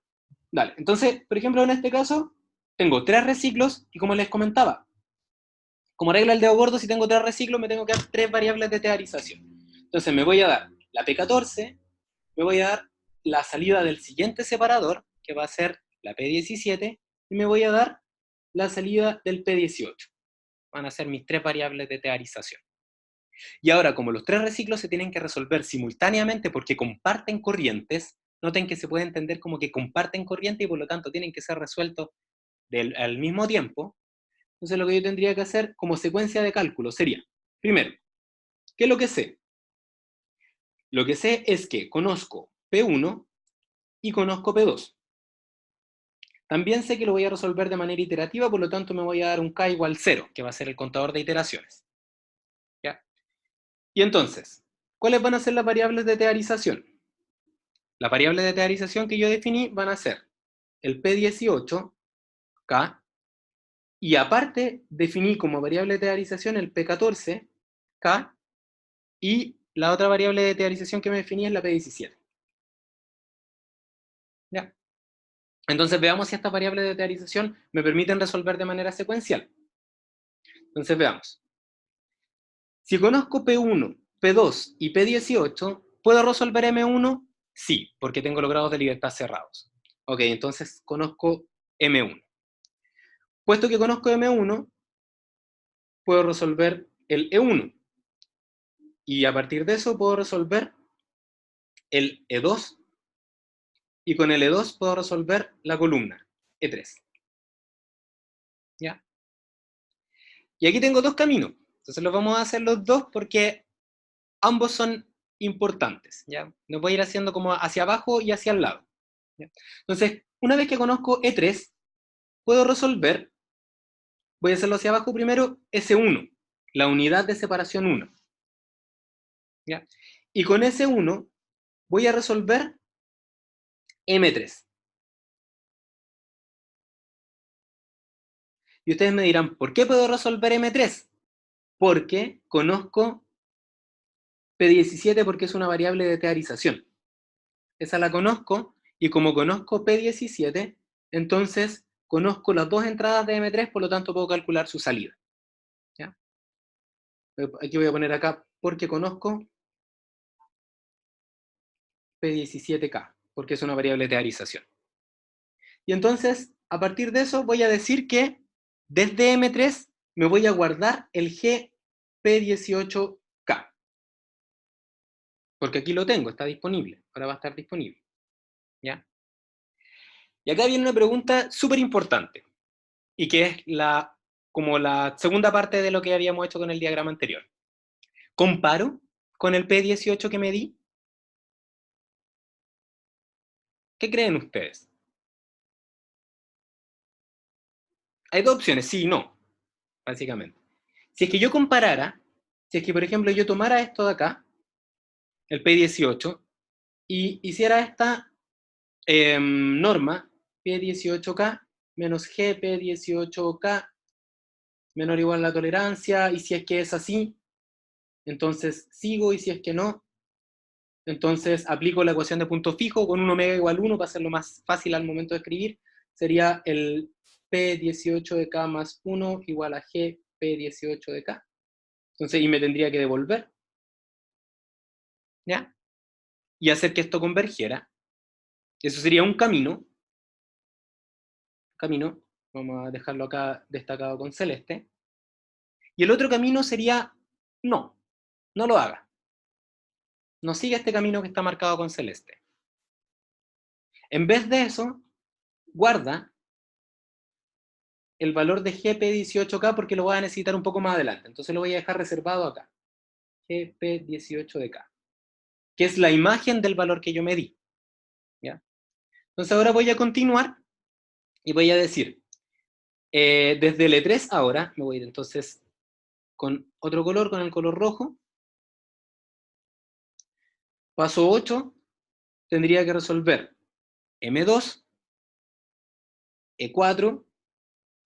Dale. Entonces, por ejemplo, en este caso, tengo tres reciclos y como les comentaba, como regla del dedo gordo, si tengo tres reciclos, me tengo que dar tres variables de teorización. Entonces, me voy a dar la P14, me voy a dar la salida del siguiente separador, que va a ser la P17, y me voy a dar la salida del P18. Van a ser mis tres variables de teorización. Y ahora, como los tres reciclos se tienen que resolver simultáneamente porque comparten corrientes, noten que se puede entender como que comparten corriente y por lo tanto tienen que ser resueltos al mismo tiempo. Entonces lo que yo tendría que hacer como secuencia de cálculo sería, primero, ¿qué es lo que sé? Lo que sé es que conozco P1 y conozco P2. También sé que lo voy a resolver de manera iterativa, por lo tanto me voy a dar un K igual 0, que va a ser el contador de iteraciones. ¿Ya? Y entonces, ¿cuáles van a ser las variables de teorización? Las variables de teorización que yo definí van a ser el P18, K, y aparte definí como variable de teorización el P14, K, y la otra variable de teorización que me definí es la P17. ¿Ya? Entonces veamos si estas variables de teorización me permiten resolver de manera secuencial. Entonces veamos. Si conozco P1, P2 y P18, ¿puedo resolver M1? Sí, porque tengo los grados de libertad cerrados. Ok, entonces conozco M1. Puesto que conozco M1, puedo resolver el E1. Y a partir de eso puedo resolver el E2. Y con el E2 puedo resolver la columna E3. ¿Ya? Y aquí tengo dos caminos. Entonces los vamos a hacer los dos porque ambos son importantes, ¿ya? Los voy a ir haciendo como hacia abajo y hacia el lado, ¿ya? Entonces, una vez que conozco E3, puedo resolver, voy a hacerlo hacia abajo primero, S1, la unidad de separación 1, ¿ya? Y con S1 voy a resolver M3. Y ustedes me dirán, ¿por qué puedo resolver M3? Porque conozco P17 porque es una variable de teorización. Esa la conozco, y como conozco P17, entonces conozco las dos entradas de M3, por lo tanto puedo calcular su salida, ¿ya? Aquí voy a poner acá, porque conozco P17K, porque es una variable de teorización. Y entonces, a partir de eso, voy a decir que desde M3 me voy a guardar el GP18K. Porque aquí lo tengo, está disponible. Ahora va a estar disponible, ¿ya? Y acá viene una pregunta súper importante, y que es como la segunda parte de lo que habíamos hecho con el diagrama anterior. ¿Comparo con el P18 que medí? ¿Qué creen ustedes? Hay dos opciones, sí y no, básicamente. Si es que yo comparara, si es que, por ejemplo, yo tomara esto de acá, el P18, y hiciera esta norma, P18K menos GP18K menor o igual a la tolerancia, y si es que es así, entonces sigo, y si es que no, entonces aplico la ecuación de punto fijo con 1 omega igual 1 para hacerlo más fácil al momento de escribir. Sería el P18 de K más 1 igual a GP18 de K. Entonces, y me tendría que devolver, ¿ya? Y hacer que esto convergiera. Eso sería un camino. Vamos a dejarlo acá destacado con celeste. Y el otro camino sería, no lo haga. No siga este camino que está marcado con celeste. En vez de eso, guarda el valor de GP18K porque lo voy a necesitar un poco más adelante. Entonces lo voy a dejar reservado acá. GP18 de K, que es la imagen del valor que yo medí, ¿ya? Entonces ahora voy a continuar y voy a decir, desde el E3 ahora, me voy a ir entonces con otro color, con el color rojo. Paso 8, tendría que resolver M2, E4,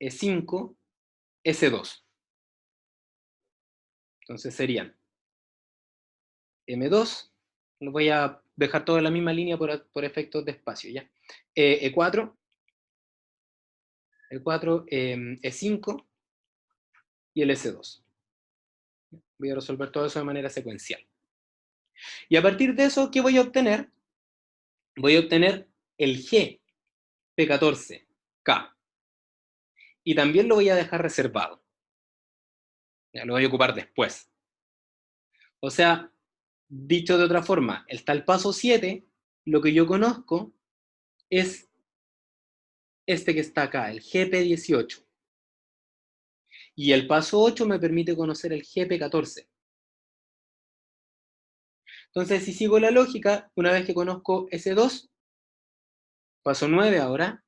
E5, S2. Entonces serían M2, lo voy a dejar todo en la misma línea por efectos de espacio, ¿ya? E4, E5 y el S2. Voy a resolver todo eso de manera secuencial. Y a partir de eso, ¿qué voy a obtener? Voy a obtener el GP14K. Y también lo voy a dejar reservado. Ya, lo voy a ocupar después. O sea, dicho de otra forma, está el paso 7, lo que yo conozco es este que está acá, el GP18. Y el paso 8 me permite conocer el GP14. Entonces, si sigo la lógica, una vez que conozco S2, paso 9 ahora,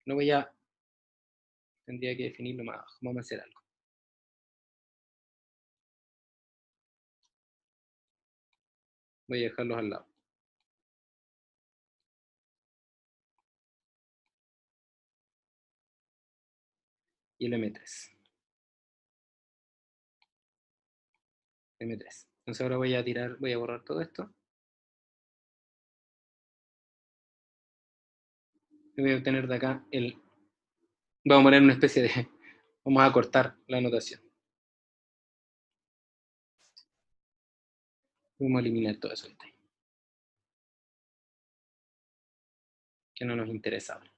lo voy a... Tendría que definirlo más abajo. Vamos a hacer algo. Voy a dejarlos al lado. Y el M3. M3. Entonces ahora voy a borrar todo esto. Y voy a obtener de acá vamos a poner una especie de... Vamos a cortar la anotación. Vamos a eliminar todo eso que no nos interesaba.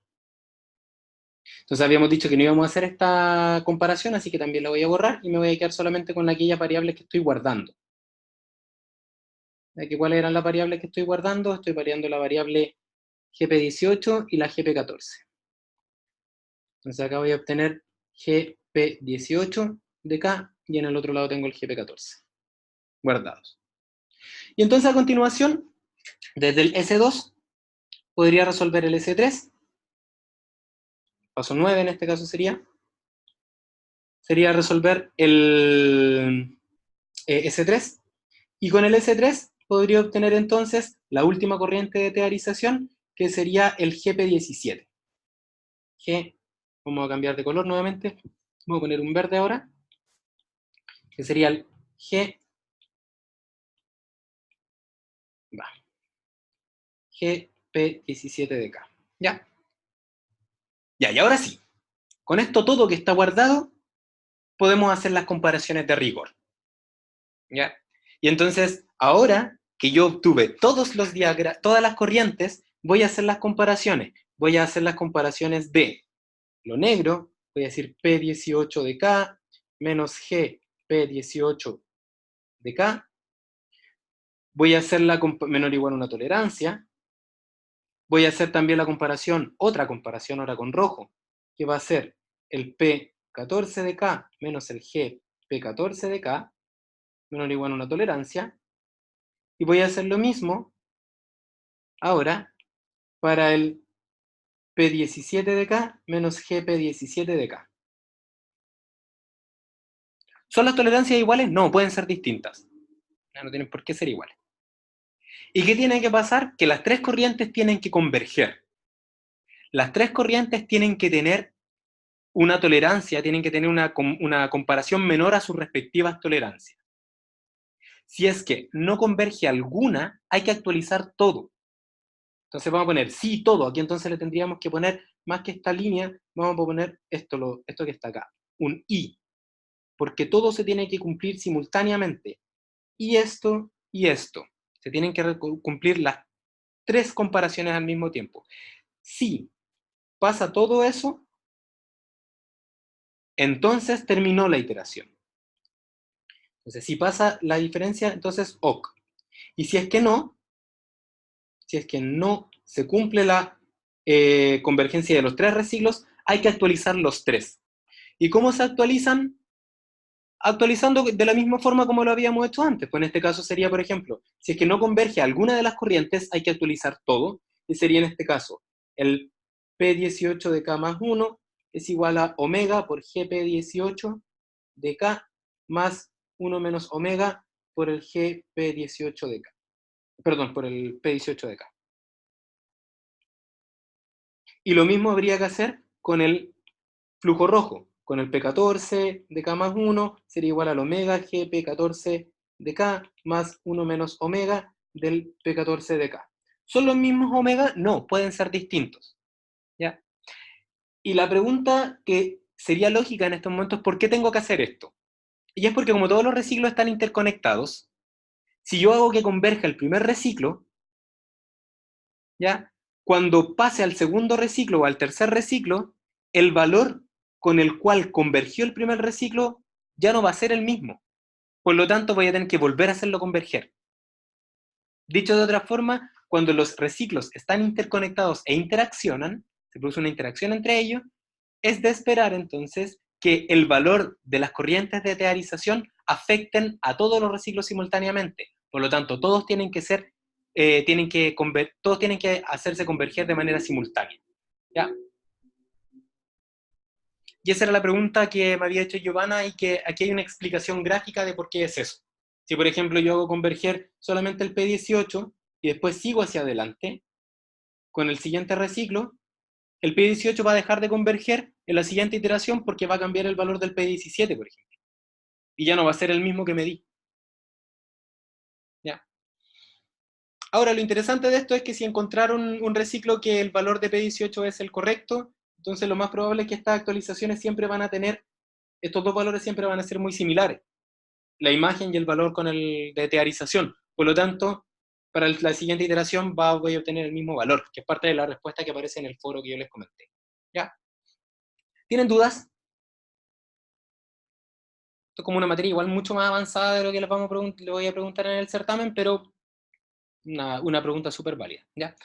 Entonces habíamos dicho que no íbamos a hacer esta comparación, así que también la voy a borrar y me voy a quedar solamente con aquellas variables que estoy guardando. ¿Cuáles eran las variables que estoy guardando? Estoy variando la variable GP18 y la GP14. Entonces acá voy a obtener GP18 de K y en el otro lado tengo el GP14 guardados. Y entonces a continuación, desde el S2, podría resolver el S3, paso 9 en este caso sería resolver el S3, y con el S3 podría obtener entonces la última corriente de teorización, que sería el GP17. G, vamos a cambiar de color nuevamente, vamos a poner un verde ahora, que sería el GP17 de K. ¿Ya? Ya, y ahora sí, con esto todo que está guardado, podemos hacer las comparaciones de rigor. ¿Ya? Y entonces, ahora que yo obtuve todas las corrientes, voy a hacer las comparaciones. Voy a hacer las comparaciones de lo negro, voy a decir P18 de K menos GP18 de K. Voy a hacer la menor o igual a una tolerancia. Voy a hacer también la comparación, otra comparación ahora con rojo, que va a ser el P14 de K menos el GP14 de K, menor o igual a una tolerancia. Y voy a hacer lo mismo ahora para el P17 de K menos GP17 de K. ¿Son las tolerancias iguales? No, pueden ser distintas. No tienen por qué ser iguales. ¿Y qué tiene que pasar? Que las tres corrientes tienen que converger. Las tres corrientes tienen que tener una tolerancia, tienen que tener una comparación menor a sus respectivas tolerancias. Si es que no converge alguna, hay que actualizar todo. Entonces vamos a poner sí, todo. Aquí entonces le tendríamos que poner, más que esta línea, vamos a poner esto que está acá, un y. Porque todo se tiene que cumplir simultáneamente. Y esto. Se tienen que cumplir las tres comparaciones al mismo tiempo. Si pasa todo eso, entonces terminó la iteración. Entonces, si pasa la diferencia, entonces OK. Y si es que no se cumple la convergencia de los tres reciclos, hay que actualizar los tres. ¿Y cómo se actualizan? Actualizando de la misma forma como lo habíamos hecho antes. Pues en este caso sería, por ejemplo, si es que no converge alguna de las corrientes, hay que actualizar todo, y sería en este caso, el P18 de K más 1 es igual a omega por GP18 de K más 1 menos omega por el GP18 de K. Perdón, por el P18 de K. Y lo mismo habría que hacer con el flujo rojo. Con el P14 de K más 1 sería igual al omega GP14 de K más 1 menos omega del P14 de K. ¿Son los mismos omega? No, pueden ser distintos. ¿Ya? Y la pregunta que sería lógica en estos momentos es ¿por qué tengo que hacer esto? Y es porque como todos los reciclos están interconectados, si yo hago que converja el primer reciclo, ¿ya? Cuando pase al segundo reciclo o al tercer reciclo, el valor con el cual convergió el primer reciclo ya no va a ser el mismo. Por lo tanto, voy a tener que volver a hacerlo converger. Dicho de otra forma, cuando los reciclos están interconectados e interaccionan, se produce una interacción entre ellos, es de esperar entonces que el valor de las corrientes de teorización afecten a todos los reciclos simultáneamente. Por lo tanto, todos tienen que hacerse converger de manera simultánea. ¿Ya? Y esa era la pregunta que me había hecho Giovanna y que aquí hay una explicación gráfica de por qué es eso. Si, por ejemplo, yo hago converger solamente el P18 y después sigo hacia adelante, con el siguiente reciclo, el P18 va a dejar de converger en la siguiente iteración porque va a cambiar el valor del P17, por ejemplo. Y ya no va a ser el mismo que medí. ¿Ya? Ahora, lo interesante de esto es que si encontraron un reciclo que el valor de P18 es el correcto, entonces lo más probable es que estas actualizaciones siempre van a tener, estos dos valores siempre van a ser muy similares. La imagen y el valor con el de teorización. Por lo tanto, para la siguiente iteración voy a obtener el mismo valor, que es parte de la respuesta que aparece en el foro que yo les comenté. ¿Ya? ¿Tienen dudas? Esto es como una materia igual mucho más avanzada de lo que les voy a preguntar en el certamen, pero una pregunta súper válida. ¿Ya?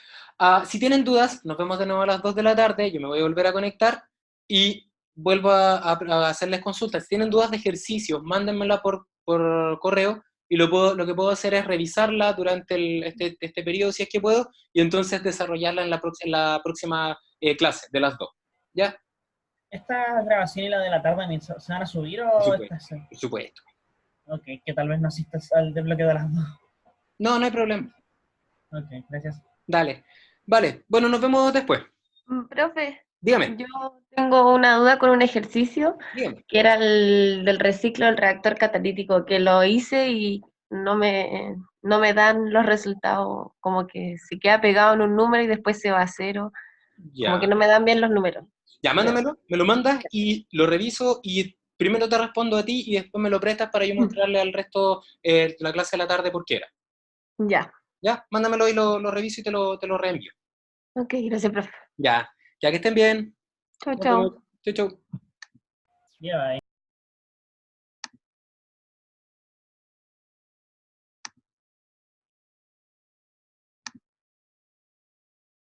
Si tienen dudas, nos vemos de nuevo a las 2 de la tarde, yo me voy a volver a conectar y vuelvo a hacerles consultas. Si tienen dudas de ejercicios, mándenmela por correo y lo que puedo hacer es revisarla durante este periodo, si es que puedo, y entonces desarrollarla en la próxima clase, de las 2. ¿Ya? ¿Esta grabación y la de la tarde se van a subir Por o supuesto, estas? por supuesto. Ok, que tal vez no asistas al desbloqueo de las dos. No, no hay problema. Ok, gracias. Dale. Vale, bueno, nos vemos después. Profe, Dígame, yo tengo una duda con un ejercicio dígame. que era el del reciclo del reactor catalítico, que lo hice y no me dan los resultados, como que se queda pegado en un número y después se va a cero, como que Ya. no me dan bien los números. Ya, Ya. mándamelo, me lo mandas y lo reviso y primero te respondo a ti y después me lo prestas para yo mostrarle al resto la clase de la tarde por qué era. Ya, Ya, mándamelo y lo reviso y te lo reenvío. ok, gracias, profe. Ya, ya que estén bien. Chau, Nos vemos. chau. Chau, chau. Ya,